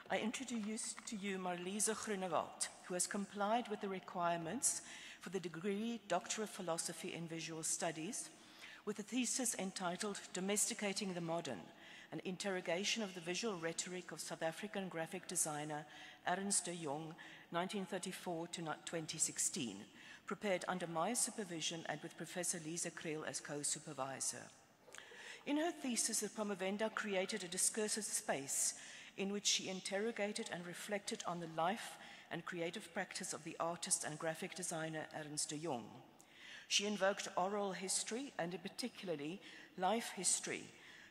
I introduce to you Marliese Groenewald, who has complied with the requirements for the degree Doctor of Philosophy in Visual Studies with a thesis entitled Domesticating the Modern, an interrogation of the visual rhetoric of South African graphic designer Ernst de Jong, 1934 to 2016, prepared under my supervision and with Professor Lisa Creel as co-supervisor. In her thesis, the promovenda created a discursive space in which she interrogated and reflected on the life and creative practice of the artist and graphic designer Ernst de Jong. She invoked oral history, and in particularly life history,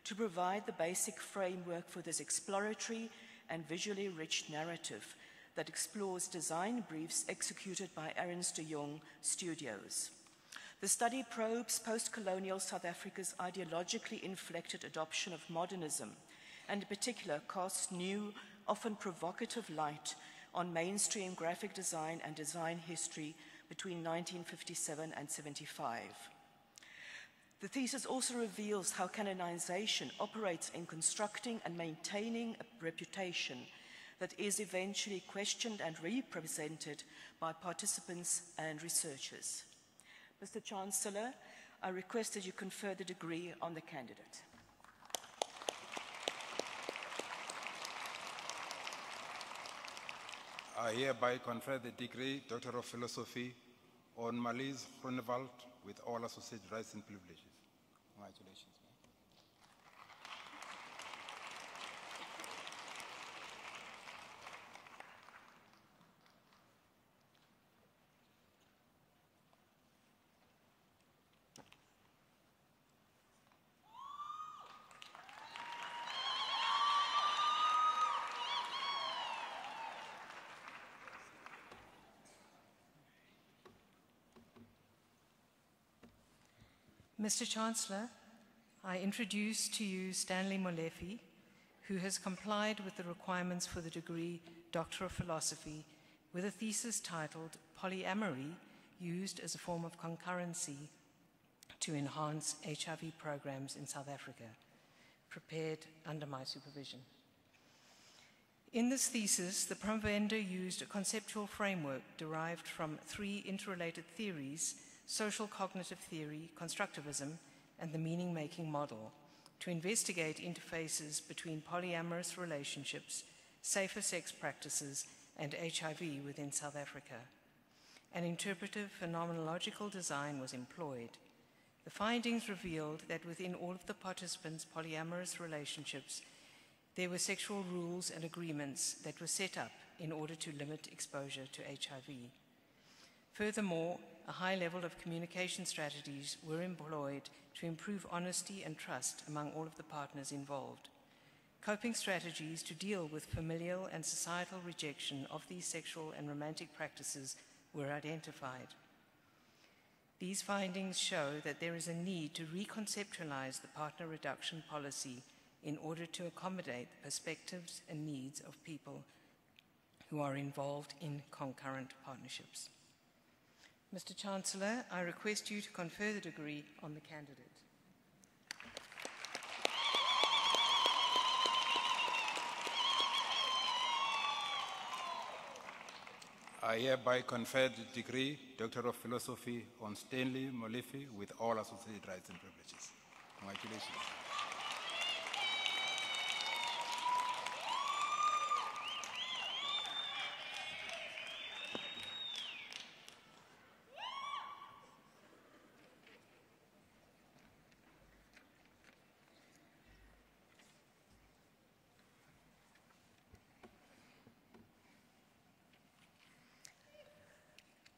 to provide the basic framework for this exploratory and visually rich narrative that explores design briefs executed by Ernst de Jong Studios. The study probes post-colonial South Africa's ideologically inflected adoption of modernism, and in particular casts new, often provocative light on mainstream graphic design and design history between 1957 and 75. The thesis also reveals how canonization operates in constructing and maintaining a reputation that is eventually questioned and represented by participants and researchers. Mr. Chancellor, I request that you confer the degree on the candidate. I hereby confer the degree Doctor of Philosophy on Marliese Groenewald with all associated rights and privileges. Congratulations. Mr. Chancellor, I introduce to you Stanley Molefe, who has complied with the requirements for the degree Doctor of Philosophy with a thesis titled Polyamory Used as a Form of Concurrency to Enhance HIV Programs in South Africa, prepared under my supervision. In this thesis, the promovenda used a conceptual framework derived from 3 interrelated theories: social cognitive theory, constructivism, and the meaning-making model, to investigate interfaces between polyamorous relationships, safer sex practices, and HIV within South Africa. An interpretive phenomenological design was employed. The findings revealed that within all of the participants' polyamorous relationships, there were sexual rules and agreements that were set up in order to limit exposure to HIV. Furthermore, a high level of communication strategies were employed to improve honesty and trust among all of the partners involved. Coping strategies to deal with familial and societal rejection of these sexual and romantic practices were identified. These findings show that there is a need to reconceptualize the partner reduction policy in order to accommodate the perspectives and needs of people who are involved in concurrent partnerships. Mr. Chancellor, I request you to confer the degree on the candidate. I hereby confer the degree Doctor of Philosophy on Stanley Molefe with all associated rights and privileges. Congratulations.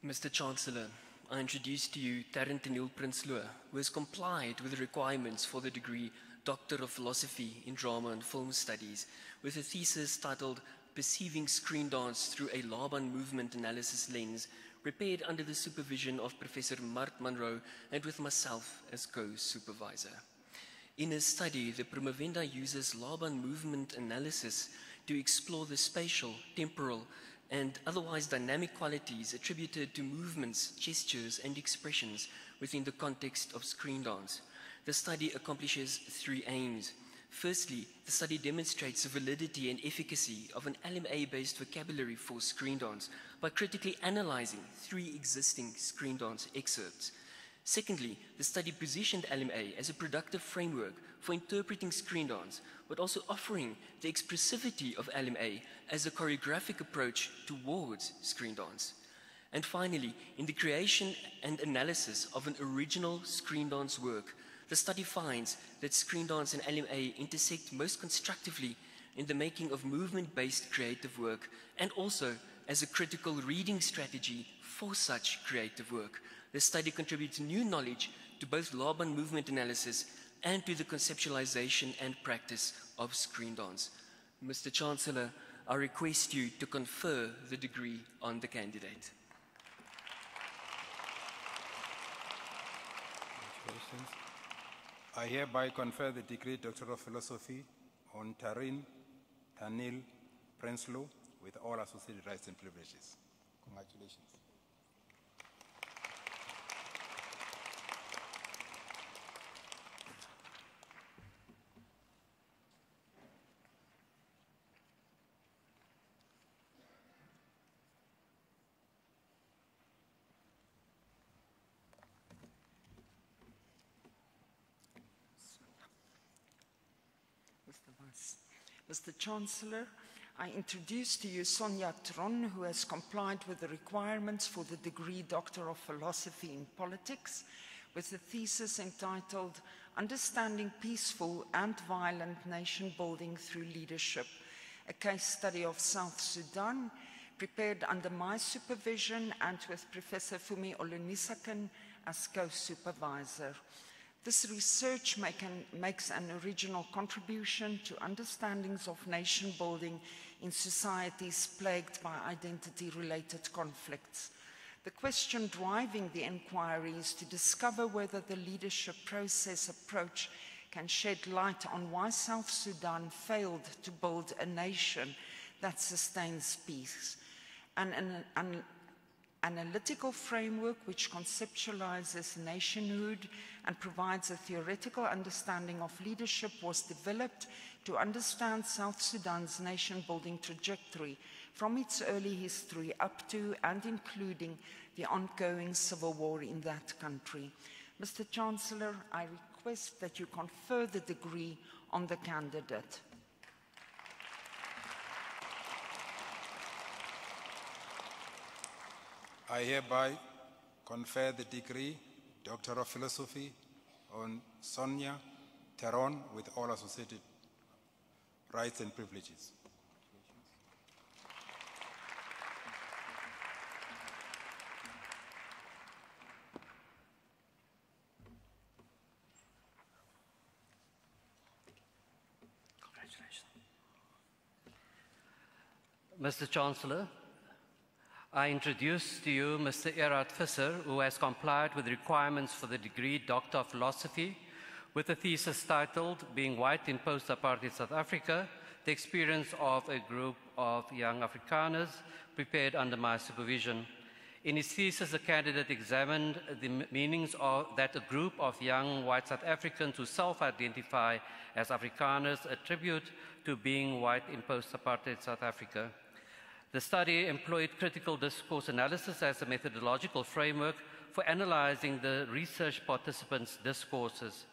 Mr. Chancellor, I introduce to you Taryn Tenille Prinsloo, who has complied with the requirements for the degree Doctor of Philosophy in Drama and Film Studies, with a thesis titled Perceiving Screen Dance Through a Laban Movement Analysis Lens, prepared under the supervision of Professor Mart Munro and with myself as co-supervisor. In his study, the promovenda uses Laban movement analysis to explore the spatial, temporal, and otherwise dynamic qualities attributed to movements, gestures, and expressions within the context of screen dance. The study accomplishes three aims. Firstly, the study demonstrates the validity and efficacy of an LMA-based vocabulary for screen dance by critically analyzing 3 existing screen dance excerpts. Secondly, the study positioned LMA as a productive framework for interpreting screen dance, but also offering the expressivity of LMA as a choreographic approach towards screen dance. And finally, in the creation and analysis of an original screen dance work, the study finds that screen dance and LMA intersect most constructively in the making of movement-based creative work, and also as a critical reading strategy for such creative work. The study contributes new knowledge to both Laban movement analysis and to the conceptualization and practice of screen dance. Mr. Chancellor, I request you to confer the degree on the candidate. Congratulations. I hereby confer the degree Doctor of Philosophy on Taryn Tenille Prinsloo with all associated rights and privileges. Congratulations. Mr. Chancellor, I introduce to you Sonia Tron, who has complied with the requirements for the degree Doctor of Philosophy in Politics, with a thesis entitled Understanding Peaceful and Violent Nation Building Through Leadership, a case study of South Sudan, prepared under my supervision and with Professor Fumi Olunisakan as co-supervisor. This research makes an original contribution to understandings of nation building in societies plagued by identity-related conflicts. The question driving the inquiry is to discover whether the leadership process approach can shed light on why South Sudan failed to build a nation that sustains peace. An analytical framework which conceptualizes nationhood and provides a theoretical understanding of leadership was developed to understand South Sudan's nation-building trajectory from its early history up to and including the ongoing civil war in that country. Mr. Chancellor, I request that you confer the degree on the candidate. I hereby confer the degree Doctor of Philosophy on Sonia Teron with all associated rights and privileges. Mr. Chancellor, I introduce to you Mr. Erhard Visser, who has complied with the requirements for the degree Doctor of Philosophy with a thesis titled Being White in Post-Apartheid South Africa, the Experience of a Group of Young Afrikaners, prepared under my supervision. In his thesis, the candidate examined the meanings of that a group of young white South Africans who self-identify as Afrikaners attribute to being white in post-apartheid South Africa. The study employed critical discourse analysis as a methodological framework for analyzing the research participants' discourses.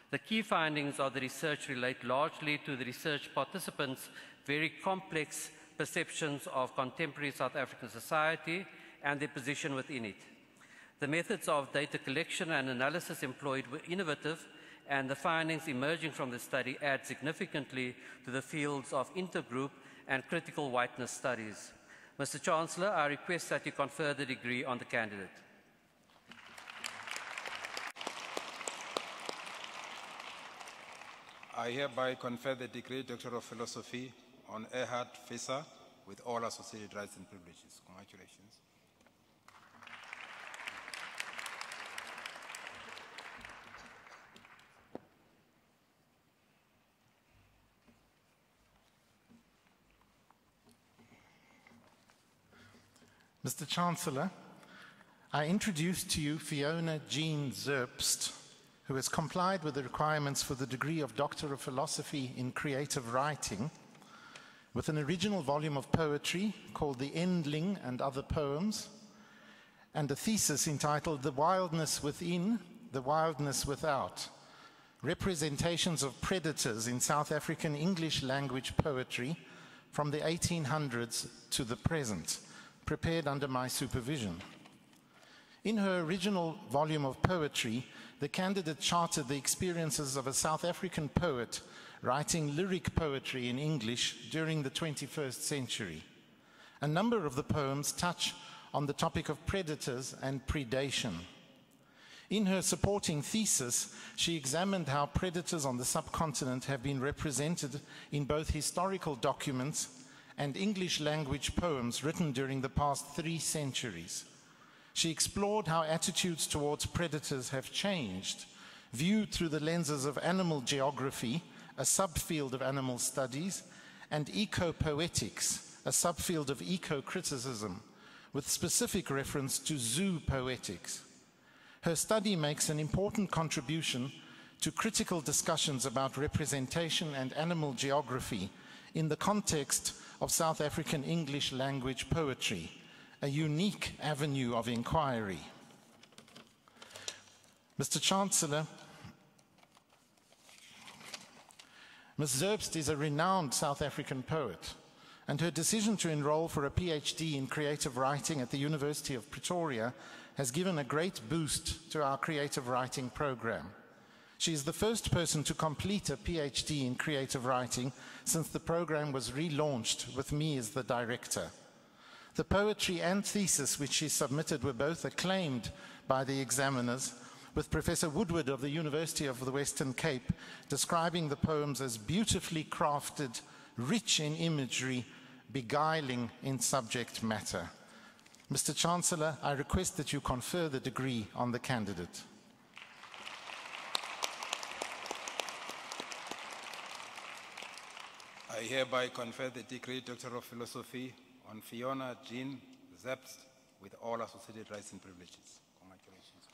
The key findings of the research relate largely to the research participants' very complex perceptions of contemporary South African society and their position within it. The methods of data collection and analysis employed were innovative, and the findings emerging from the study add significantly to the fields of intergroup and critical whiteness studies. Mr. Chancellor, I request that you confer the degree on the candidate. I hereby confer the degree Doctor of Philosophy on Erhard Visser with all associated rights and privileges. Congratulations. Mr. Chancellor, I introduce to you Fiona Jean Zerbst, who has complied with the requirements for the degree of Doctor of Philosophy in Creative Writing with an original volume of poetry called The Endling and Other Poems, and a thesis entitled The Wildness Within, The Wildness Without, Representations of Predators in South African English Language Poetry from the 1800s to the present, prepared under my supervision. In her original volume of poetry, the candidate charted the experiences of a South African poet writing lyric poetry in English during the 21st century. A number of the poems touch on the topic of predators and predation. In her supporting thesis, she examined how predators on the subcontinent have been represented in both historical documents and English language poems written during the past 3 centuries. She explored how attitudes towards predators have changed, viewed through the lenses of animal geography, a subfield of animal studies, and eco-poetics, a subfield of eco-criticism, with specific reference to zoo poetics. Her study makes an important contribution to critical discussions about representation and animal geography in the context of South African English language poetry, a unique avenue of inquiry. Mr. Chancellor, Ms. Zerbst is a renowned South African poet, and her decision to enroll for a PhD in creative writing at the University of Pretoria has given a great boost to our creative writing program. She is the first person to complete a PhD in creative writing since the program was relaunched with me as the director. The poetry and thesis which she submitted were both acclaimed by the examiners, with Professor Woodward of the University of the Western Cape describing the poems as beautifully crafted, rich in imagery, beguiling in subject matter. Mr. Chancellor, I request that you confer the degree on the candidate. I hereby confer the degree Doctor of Philosophy on Fiona Jean Zerbst with all associated rights and privileges. Congratulations.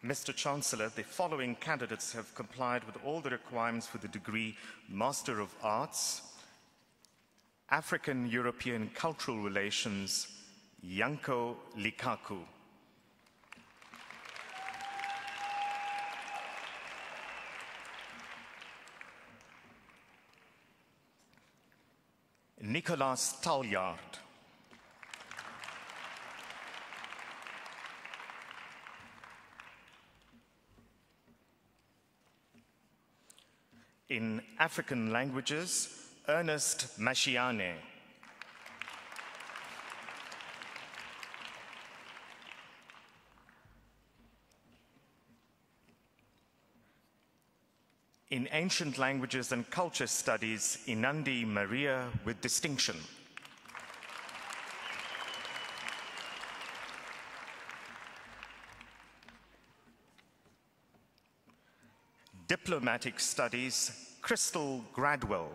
Mr. Chancellor, the following candidates have complied with all the requirements for the degree Master of Arts African-European Cultural Relations, Yanko Likaku. Nicolas Talyard. In African languages, Ernest Mashiane. In ancient languages and culture studies, Inandi Maria with distinction. Diplomatic studies, Crystal Gradwell.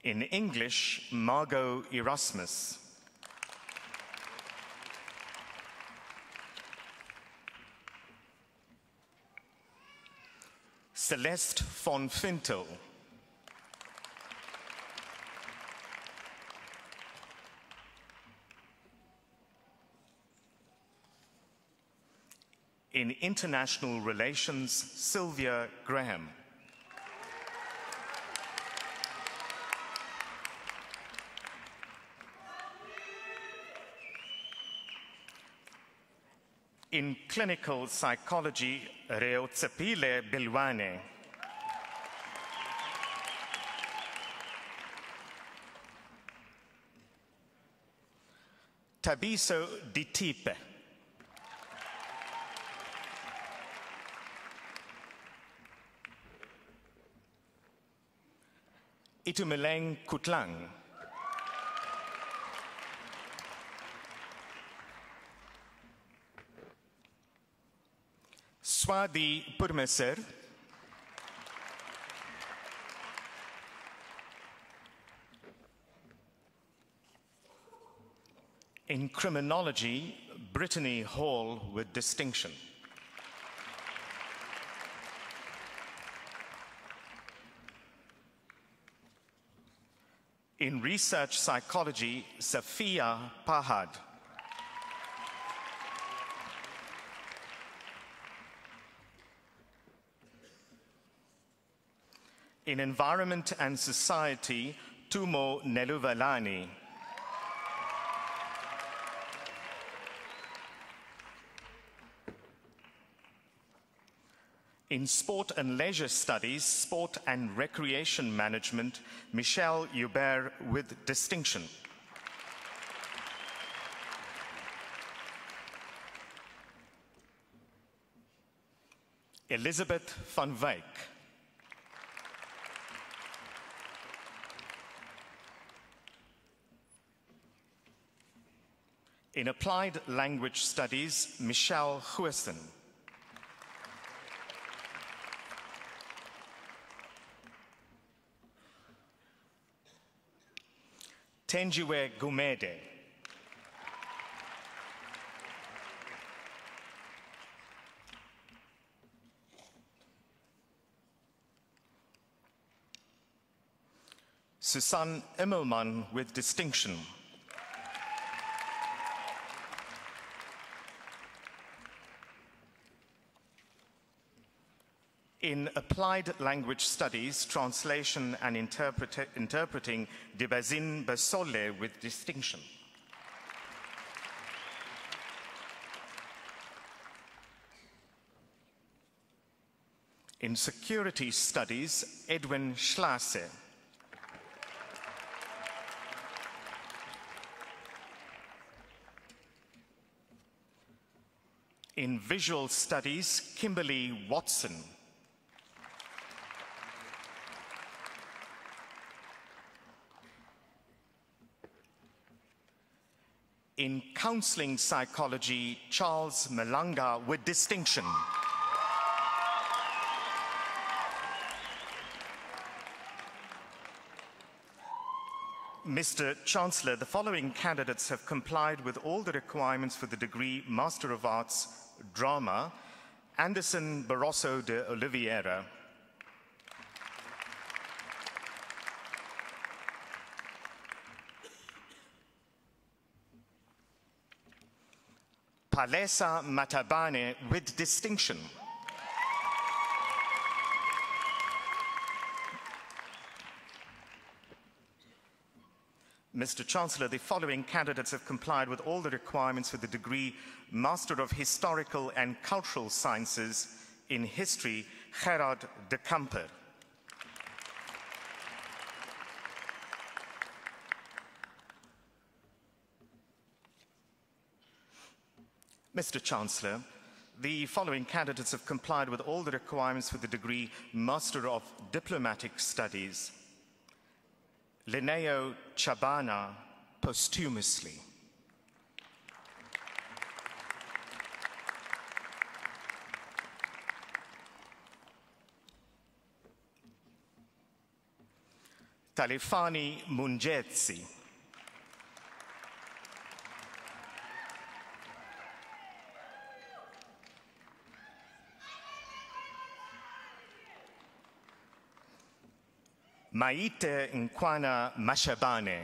In English, Margot Erasmus. Celeste von Fintel. In international relations, Sylvia Graham. In clinical psychology, Reotsepile Bilwane. Tabiso Ditipe. Itumeleng Kutlang. Swadi Purmeser. In criminology, Brittany Hall with distinction. In research psychology, Safia Pahad. In environment and society, Tumo Neluvalani. In sport and leisure studies, sport and recreation management, Michelle Hubert with distinction. Elizabeth van Wyk. In applied language studies, Michelle Huison. Tenjiwe Gumede. Susanne Immelmann with distinction. In applied language studies, translation and interpreting, Debazine Basole with distinction. In security studies, Edwin Schlasse. In visual studies, Kimberly Watson. In counseling psychology, Charles Malanga with distinction. Mr. Chancellor, the following candidates have complied with all the requirements for the degree Master of Arts, Drama, Anderson Barroso de Oliveira. Palesa Matabane with distinction. Mr. Chancellor, the following candidates have complied with all the requirements for the degree Master of Historical and Cultural Sciences in History, Gerard de Camper. Mr. Chancellor, the following candidates have complied with all the requirements for the degree Master of Diplomatic Studies. Linneo Chabana, posthumously. Talifani Mungetsi. Maite Nkwana Mashabane.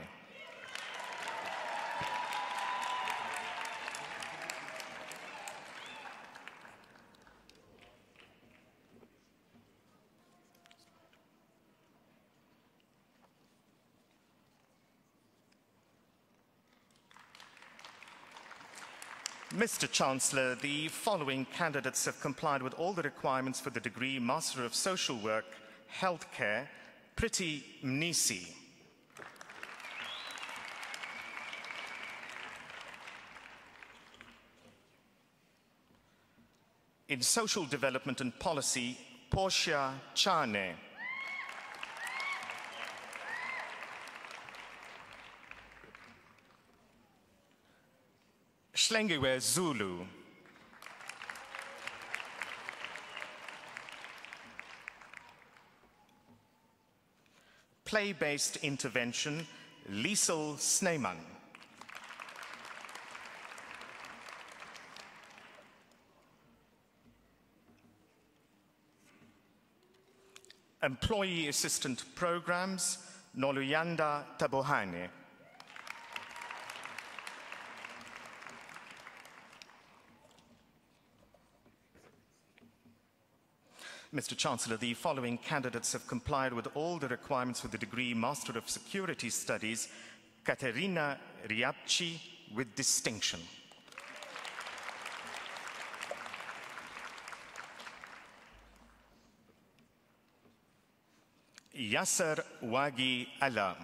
Mr. Chancellor, the following candidates have complied with all the requirements for the degree Master of Social Work, Healthcare, Priti Mnisi. In Social Development and Policy, Portia Chane. Shlengiwe Zulu. Play-based intervention, Liesel Sneeman. Employee assistant programs, Noluyanda Tabohane. Mr. Chancellor, the following candidates have complied with all the requirements for the degree Master of Security Studies, Katerina Riapchi with distinction. Yasser Wagi Alam.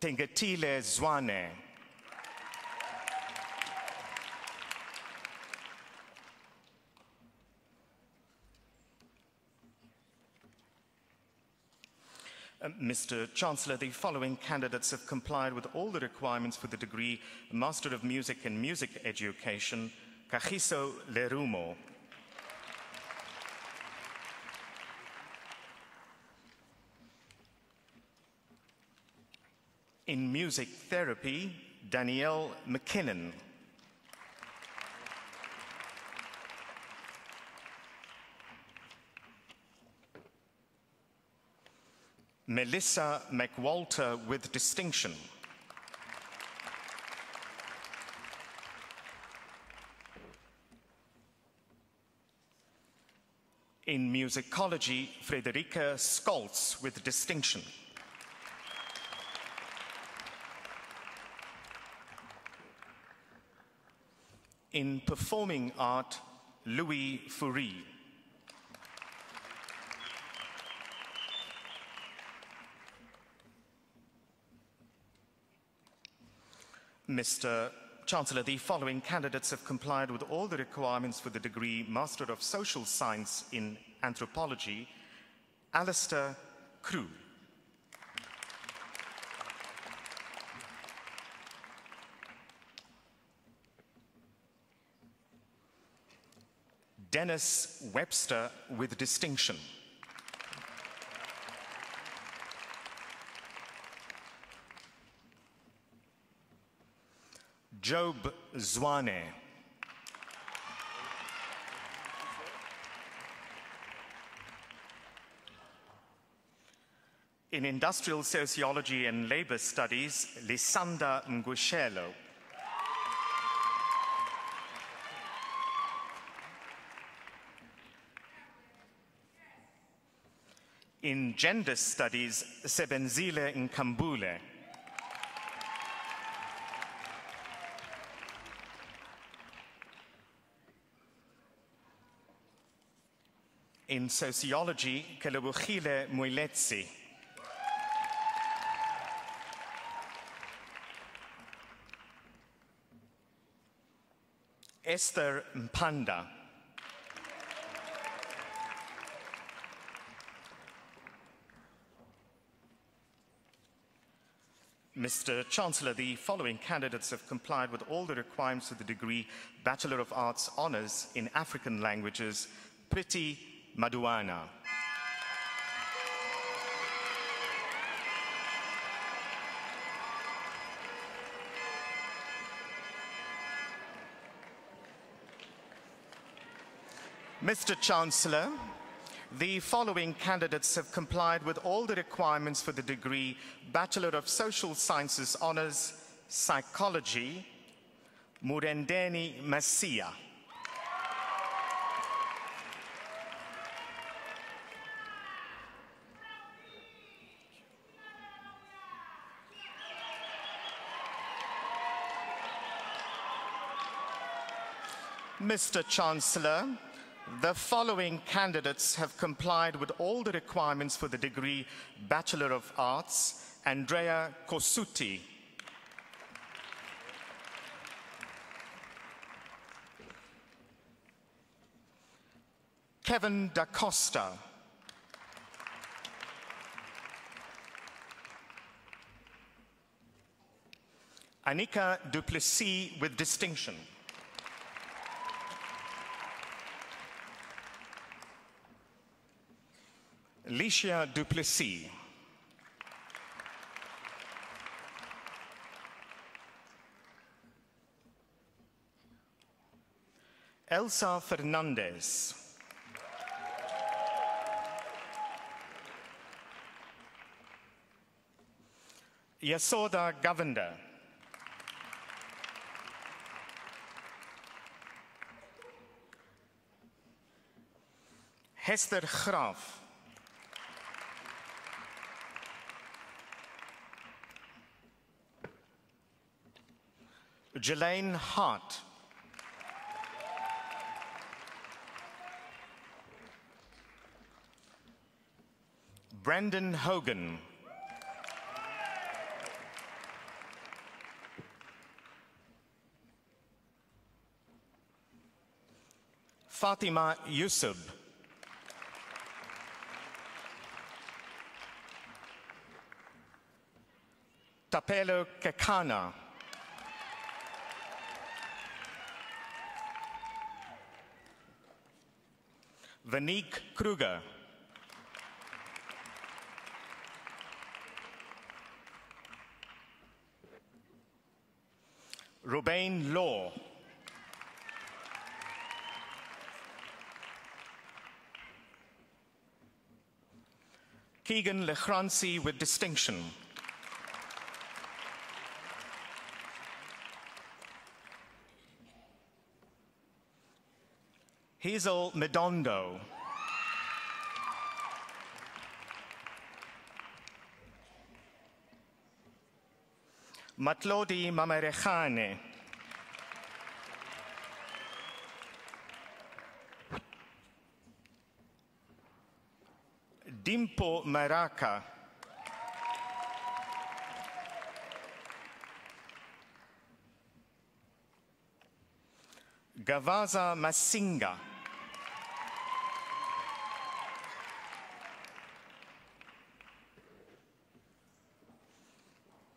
Tengetile Zwane. Mr. Chancellor, the following candidates have complied with all the requirements for the degree Master of Music and Music Education, Kagiso Lerumo. In Music Therapy, Danielle McKinnon. Melissa McWalter with distinction. In musicology, Frederica Skoltz with distinction. In performing art, Louis Fourie. Mr. Chancellor, the following candidates have complied with all the requirements for the degree Master of Social Science in Anthropology, Alistair Crew. Dennis Webster with distinction. Job Zwane. In Industrial Sociology and Labor Studies, Lisanda Ngushelo. In Gender Studies, Sebenzile Nkambule. In Sociology, Kelebogile Moiletsi. Esther Mpanda. Mr. Chancellor, the following candidates have complied with all the requirements of the degree Bachelor of Arts Honours in African Languages, Priti Maduana. Mr. Chancellor, the following candidates have complied with all the requirements for the degree Bachelor of Social Sciences Honours, Psychology, Murendeni Masia. Mr. Chancellor, the following candidates have complied with all the requirements for the degree Bachelor of Arts: Andrea Kosuti, Kevin Da Costa, Anika Duplessis with distinction, Alicia Duplessis, Elsa Fernandez, Yasoda Govender, Hester Graaf, Jelaine Hart, Brandon Hogan, Fatima Yusuf, Tapelo Kekana, Vanique Kruger, Rubain Law, Keegan Lechransi with distinction, Hazel Medondo, Matlodi Mamarechane, Dimpo Maraka, Gavaza Masinga,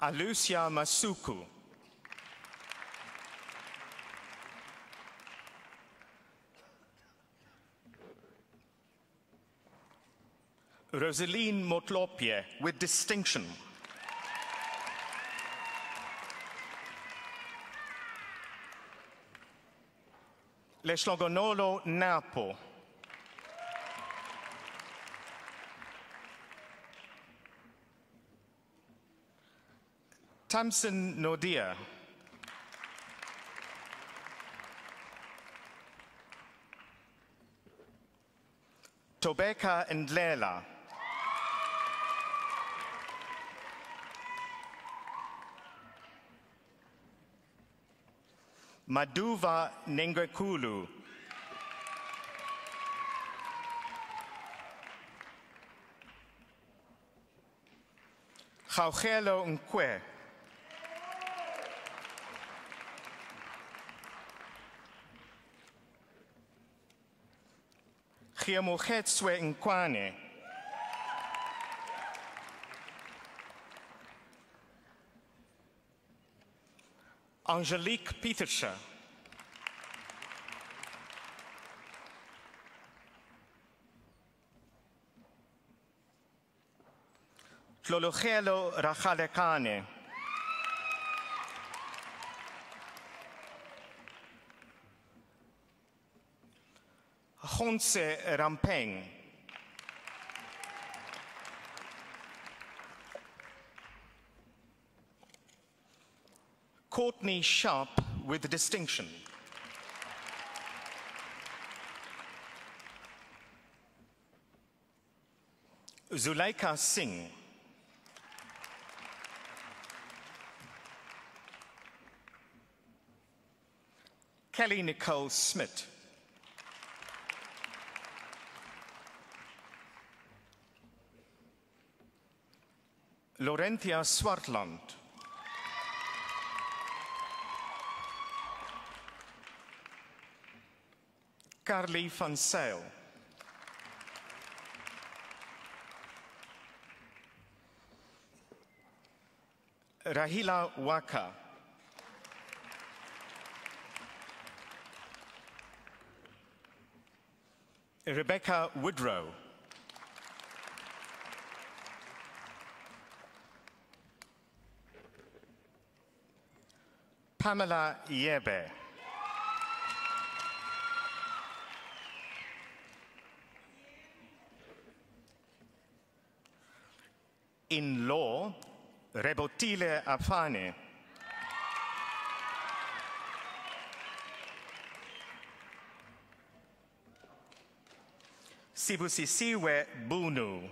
Alucia Masuku, Rosaline Motlopie with distinction, Leshlogonolo Napo. Tamsin Nodia. Tobeka Ndlela. Maduva Nengekulu. Gaugelo Nkwe. Giamogetswe Nkwane. Angelique Pieterse. Tlologelo Ragalekane. Gonse Rampeng. Courtney Sharp with distinction. Zuleika Singh. Kelly Nicole Smith. Laurentia Swartland. Carly van Zyl. Rahila Waka. Rebecca Woodrow. Pamela Yebe. In law, Rebotile Afane. Sibusisiwe Bunu.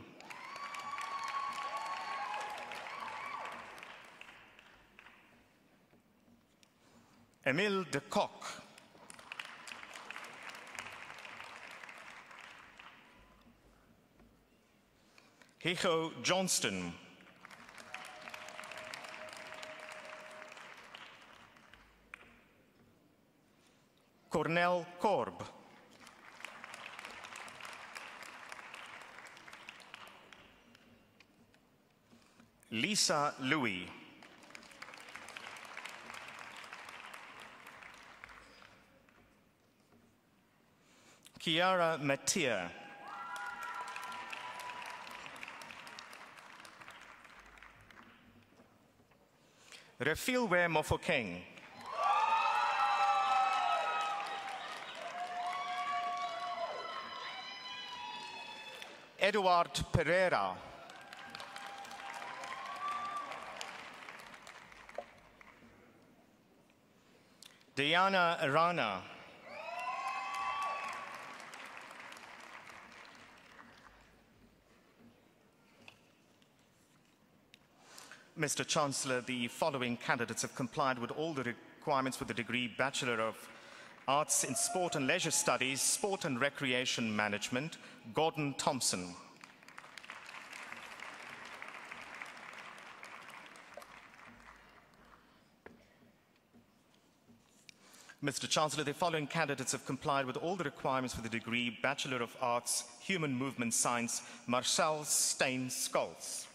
Emile de Kock. Hicho Johnston. Cornel Korb. Lisa Louis. Kiara Mattia. Refilwe Mofokeng. Eduard Pereira. Diana Arana. Mr. Chancellor, the following candidates have complied with all the requirements for the degree Bachelor of Arts in Sport and Leisure Studies, Sport and Recreation Management, Gordon Thompson. Mr. Chancellor, the following candidates have complied with all the requirements for the degree Bachelor of Arts, Human Movement Science, Marcel Stein-Skulls.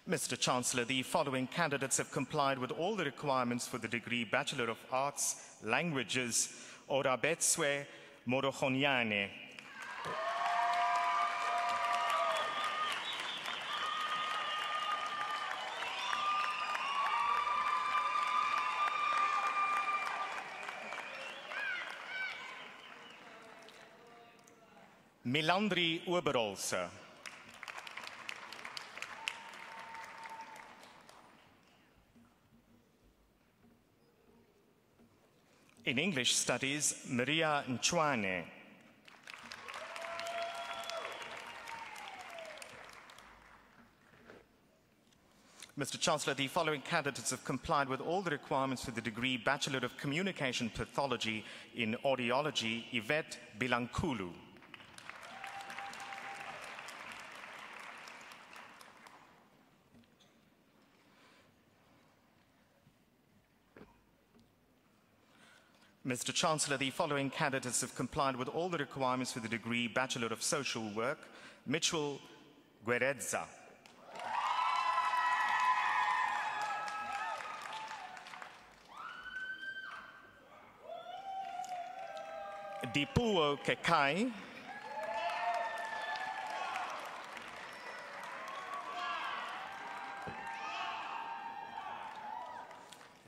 Mr. Chancellor, the following candidates have complied with all the requirements for the degree Bachelor of Arts, Languages, Orabetswe Morohoniane. Milandri Oberholzer. In English Studies, Maria Nchwane. Mr. Chancellor, the following candidates have complied with all the requirements for the degree Bachelor of Communication Pathology in Audiology, Yvette Bilankulu. Mr. Chancellor, the following candidates have complied with all the requirements for the degree Bachelor of Social Work, Mitchell Guerreza. Dipuo Kekai.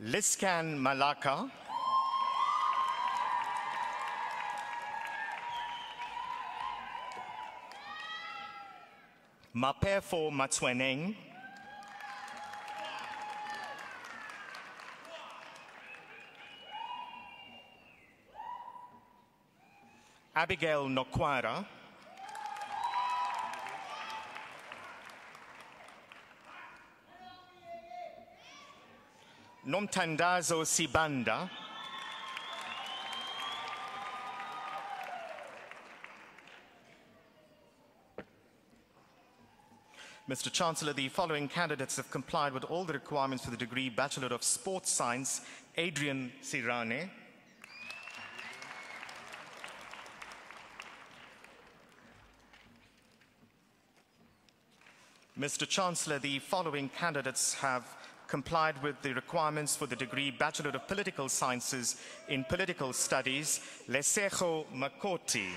Liskan Malaka. Mapefo Matsweneng. Abigail Nokwara. Nomtandazo Sibanda. Mr. Chancellor, the following candidates have complied with all the requirements for the degree Bachelor of Sports Science, Adrian Sirane. Mr. Chancellor, the following candidates have complied with the requirements for the degree Bachelor of Political Sciences in Political Studies, Lesejo Makoti.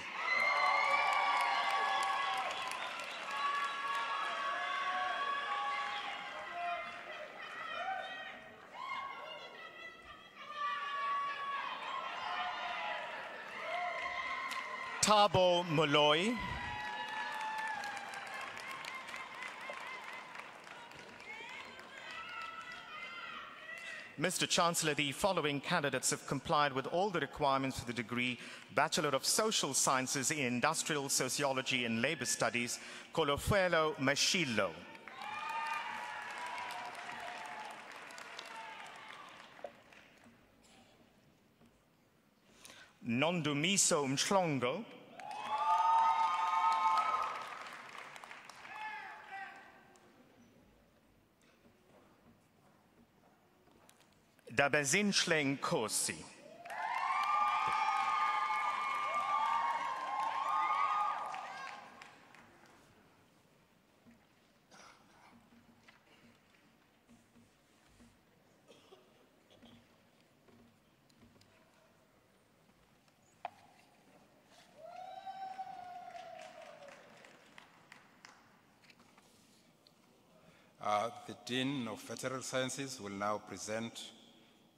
Thabo Moloi. Mr. Chancellor, the following candidates have complied with all the requirements for the degree Bachelor of Social Sciences in Industrial Sociology and Labor Studies, Colofuelo Mashilo. Nondumiso Mhlongo. Dabazinhle Nkosi. The Dean of Veterinary Sciences will now present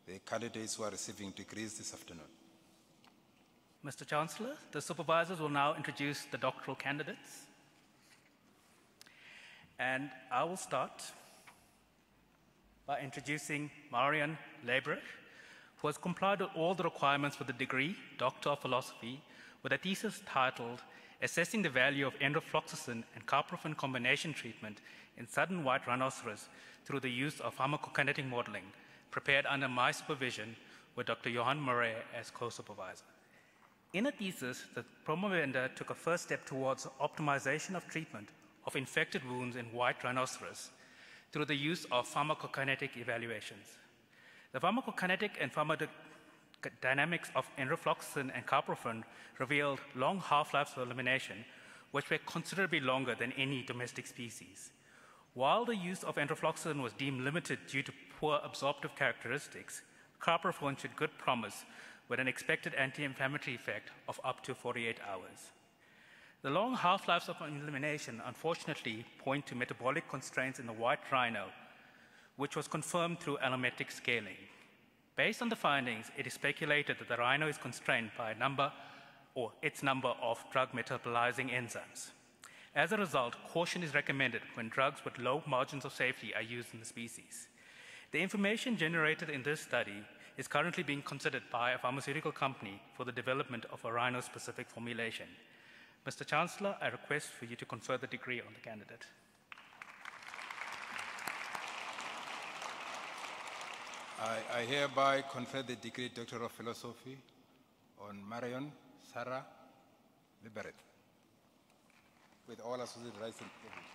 the candidates who are receiving degrees this afternoon. Mr. Chancellor, the supervisors will now introduce the doctoral candidates. And I will start by introducing Marian Lebrecht, who has complied with all the requirements for the degree Doctor of Philosophy with a thesis titled Assessing the Value of Enrofloxacin and Carprofen Combination Treatment in Sudden White Rhinoceros through the use of pharmacokinetic modeling, prepared under my supervision with Dr. Johan Murray as co-supervisor. In a thesis, the promovender took a first step towards optimization of treatment of infected wounds in white rhinoceros through the use of pharmacokinetic evaluations. The pharmacokinetic and pharmacodynamics of enrofloxacin and carprofen revealed long half-lives of elimination, which were considerably longer than any domestic species. While the use of enrofloxacin was deemed limited due to poor absorptive characteristics, carprofen showed good promise with an expected anti-inflammatory effect of up to 48 hours. The long half-lives of elimination unfortunately point to metabolic constraints in the white rhino, which was confirmed through allometric scaling. Based on the findings, it is speculated that the rhino is constrained by a number or its number of drug metabolizing enzymes. As a result, caution is recommended when drugs with low margins of safety are used in the species. The information generated in this study is currently being considered by a pharmaceutical company for the development of a rhino-specific formulation. Mr. Chancellor, I request for you to confer the degree on the candidate. I hereby confer the degree Doctor of Philosophy on Marion Sarah Liberet, with all associated rights and privileges.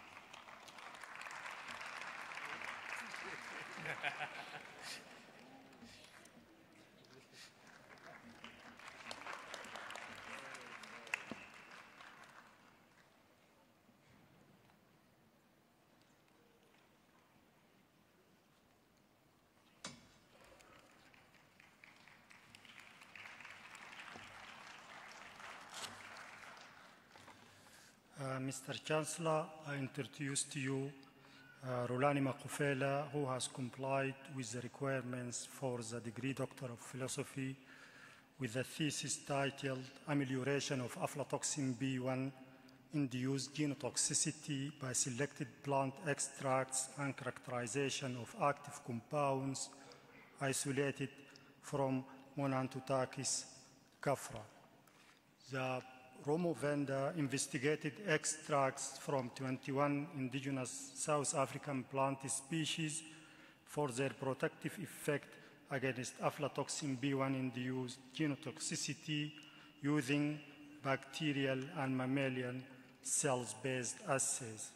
Mr. Chancellor, I introduce to you Rulani Makufela, who has complied with the requirements for the degree Doctor of Philosophy with a thesis titled Amelioration of Aflatoxin B1 Induced Genotoxicity by Selected Plant Extracts and Characterization of Active Compounds Isolated from Monantotachys caphra. The Romovenda investigated extracts from 21 indigenous South African plant species for their protective effect against aflatoxin B1-induced genotoxicity using bacterial and mammalian cells-based assays.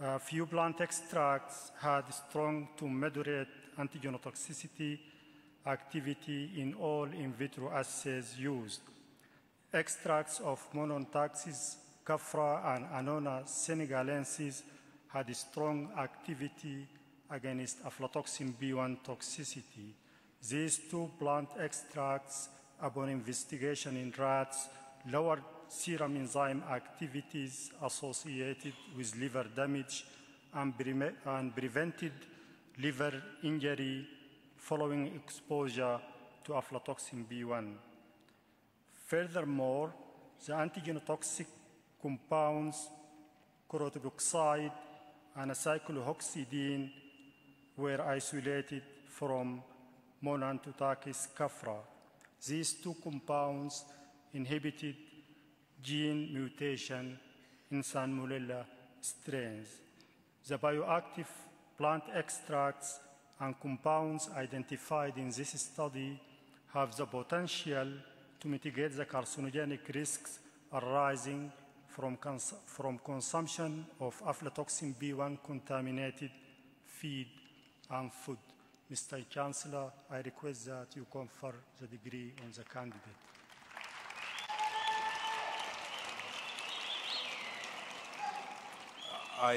A few plant extracts had strong to moderate antigenotoxicity activity in all in vitro assays used. Extracts of Monantotachys caphra and Annona senegalensis had strong activity against aflatoxin B1 toxicity. These two plant extracts, upon investigation in rats, lowered serum enzyme activities associated with liver damage and prevented liver injury following exposure to aflatoxin B1. Furthermore, the antigenotoxic compounds chlorotoxide and cyclohexidine were isolated from Monantotachys caphra. These two compounds inhibited gene mutation in Salmonella strains. The bioactive plant extracts and compounds identified in this study have the potential to mitigate the carcinogenic risks arising from consumption of aflatoxin B1 contaminated feed and food. Mr. Chancellor, I request that you confer the degree on the candidate. I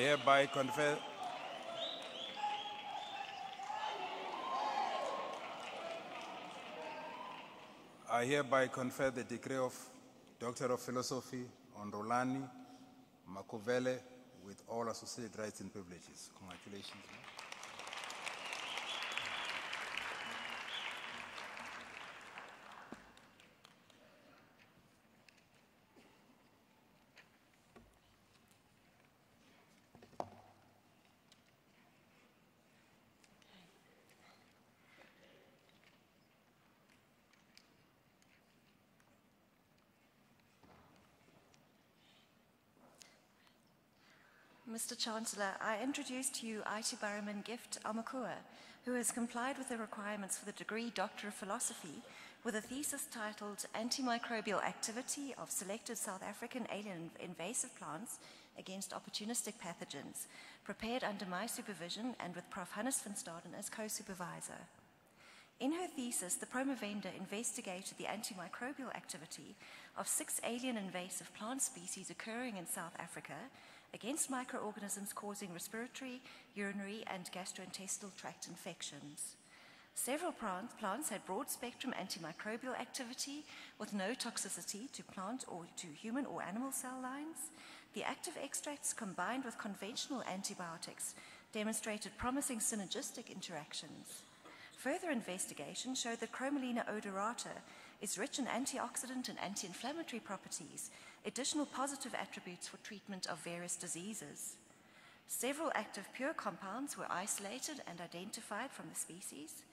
hereby confer the degree of Doctor of Philosophy on Rulani Makuvele with all associated rights and privileges. Congratulations. Mr. Chancellor, I introduce to you Aitibaraman Gift Amakua, who has complied with the requirements for the degree Doctor of Philosophy with a thesis titled Antimicrobial Activity of Selected South African Alien Invasive Plants Against Opportunistic Pathogens, prepared under my supervision and with Prof. Hannes van Staden as co-supervisor. In her thesis, the promovenda investigated the antimicrobial activity of 6 alien invasive plant species occurring in South Africa against microorganisms causing respiratory, urinary, and gastrointestinal tract infections. Several plants had broad-spectrum antimicrobial activity with no toxicity to plant or to human or animal cell lines. The active extracts combined with conventional antibiotics demonstrated promising synergistic interactions. Further investigation showed that Chromalina odorata is rich in antioxidant and anti-inflammatory properties, additional positive attributes for treatment of various diseases. Several active pure compounds were isolated and identified from the species.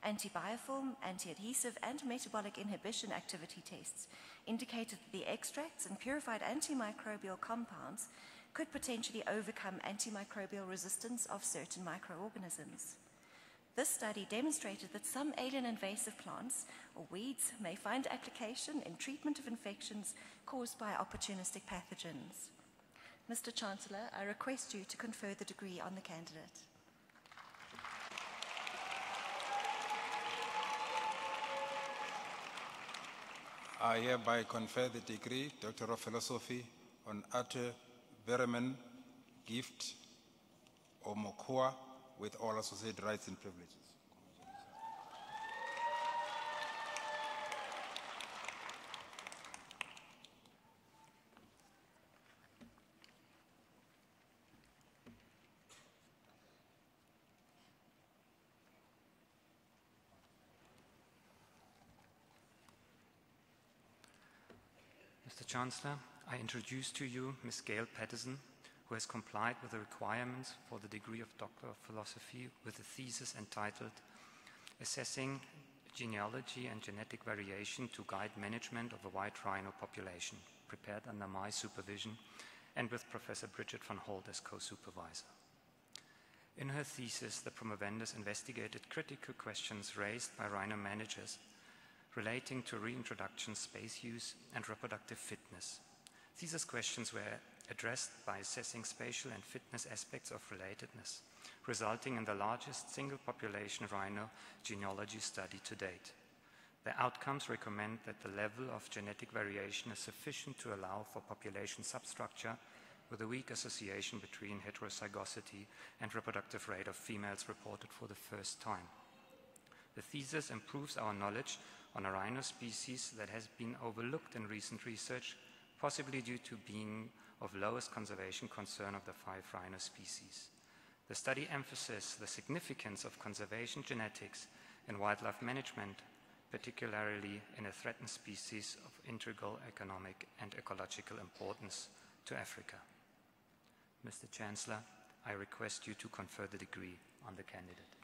Antibiofilm, anti-adhesive, and metabolic inhibition activity tests indicated that the extracts and purified antimicrobial compounds could potentially overcome antimicrobial resistance of certain microorganisms. This study demonstrated that some alien invasive plants or weeds may find application in treatment of infections caused by opportunistic pathogens. Mr. Chancellor, I request you to confer the degree on the candidate. I hereby confer the degree Doctor of Philosophy on Ate Veremen Gift Omokua with all associated rights and privileges. Mr. Chancellor, I introduce to you Ms. Gail Patterson, who has complied with the requirements for the degree of Doctor of Philosophy with a thesis entitled Assessing Genealogy and Genetic Variation to Guide Management of a White Rhino Population, prepared under my supervision and with Professor Bridget van Holt as co-supervisor. In her thesis, the promovendus investigated critical questions raised by rhino managers relating to reintroduction, space use, and reproductive fitness. Thesis questions were addressed by assessing spatial and fitness aspects of relatedness, resulting in the largest single population rhino genealogy study to date. The outcomes recommend that the level of genetic variation is sufficient to allow for population substructure with a weak association between heterozygosity and reproductive rate of females reported for the first time. The thesis improves our knowledge on a rhino species that has been overlooked in recent research, possibly due to being of lowest conservation concern of the 5 rhino species. The study emphasizes the significance of conservation genetics in wildlife management, particularly in a threatened species of integral economic and ecological importance to Africa. Mr. Chancellor, I request you to confer the degree on the candidate.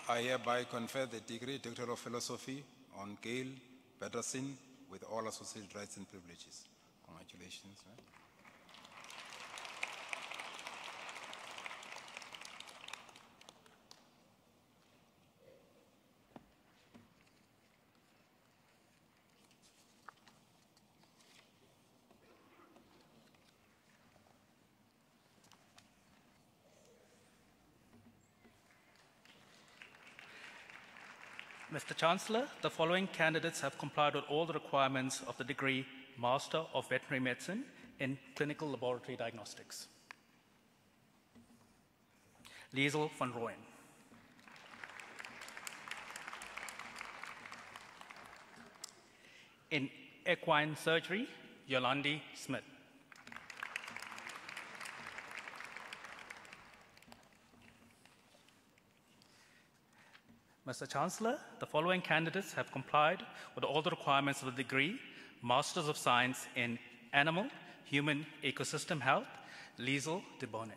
I hereby confer the degree Doctor of Philosophy on Gail Patterson with all associated rights and privileges. Congratulations. Mr. Chancellor, the following candidates have complied with all the requirements of the degree Master of Veterinary Medicine in Clinical Laboratory Diagnostics. Liesel van Rooyen. In Equine Surgery, Yolandi Smith. Mr. Chancellor, the following candidates have complied with all the requirements of the degree Masters of Science in Animal, Human Ecosystem Health, Liesel de Bonne.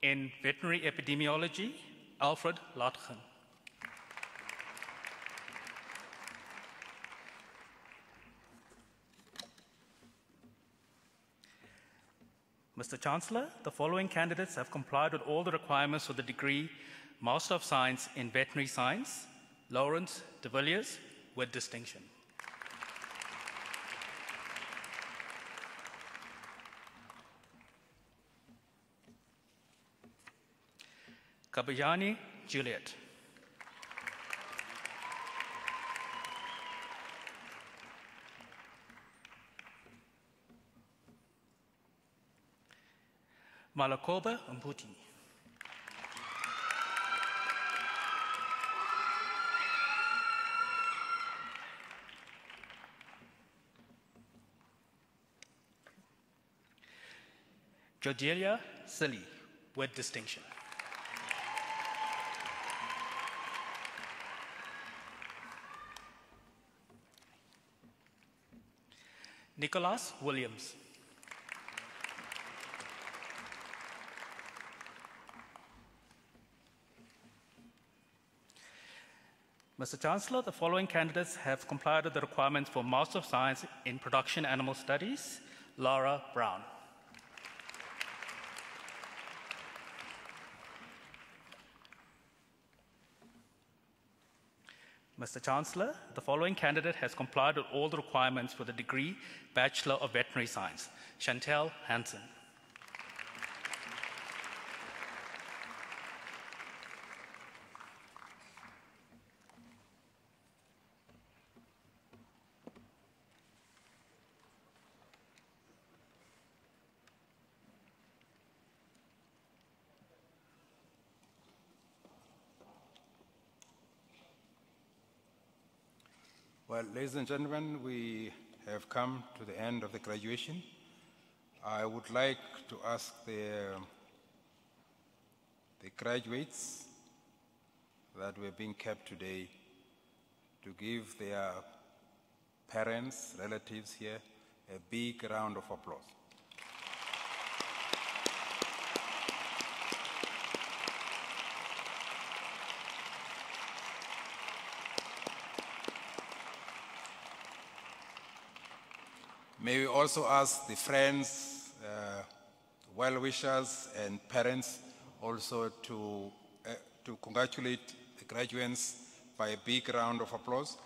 In Veterinary Epidemiology, Alfred Latgen. Mr. Chancellor, the following candidates have complied with all the requirements for the degree Master of Science in Veterinary Science, Lawrence de Villiers, with distinction. Kabayani Juliet. Malakoba Mbuti. Georgelia Silly, with distinction. Nicholas Williams. Mr. Chancellor, the following candidates have complied with the requirements for Master of Science in Production Animal Studies. Laura Brown. Mr. Chancellor, the following candidate has complied with all the requirements for the degree Bachelor of Veterinary Science. Chantel Hansen. Well, ladies and gentlemen, we have come to the end of the graduation. I would like to ask the graduates that were being kept today to give their parents, relatives here, a big round of applause. May we also ask the friends, well-wishers, and parents also to congratulate the graduates by a big round of applause.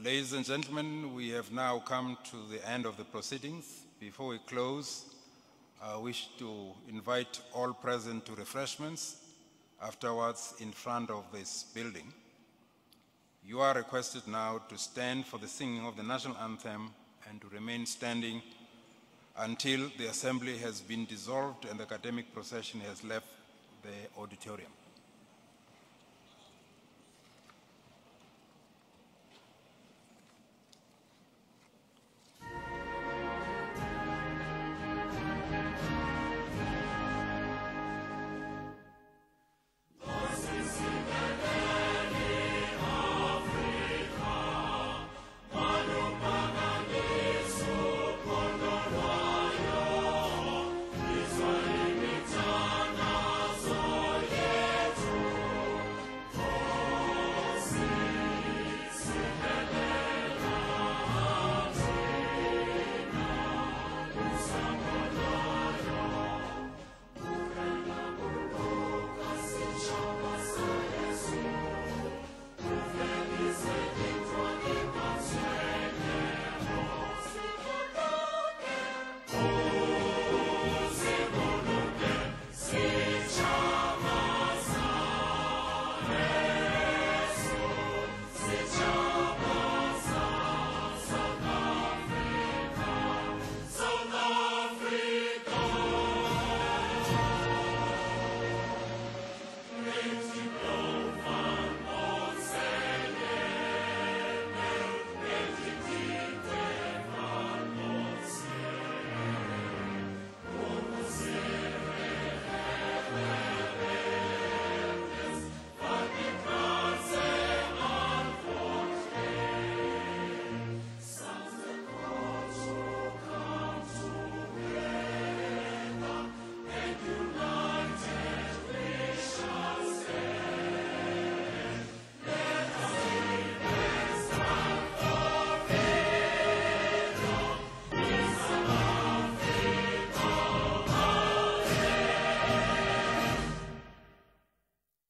Ladies and gentlemen, we have now come to the end of the proceedings. Before we close, I wish to invite all present to refreshments afterwards in front of this building. You are requested now to stand for the singing of the national anthem and to remain standing until the assembly has been dissolved and the academic procession has left the auditorium.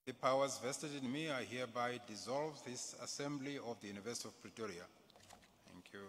The powers vested in me, I hereby dissolve this assembly of the University of Pretoria. Thank you.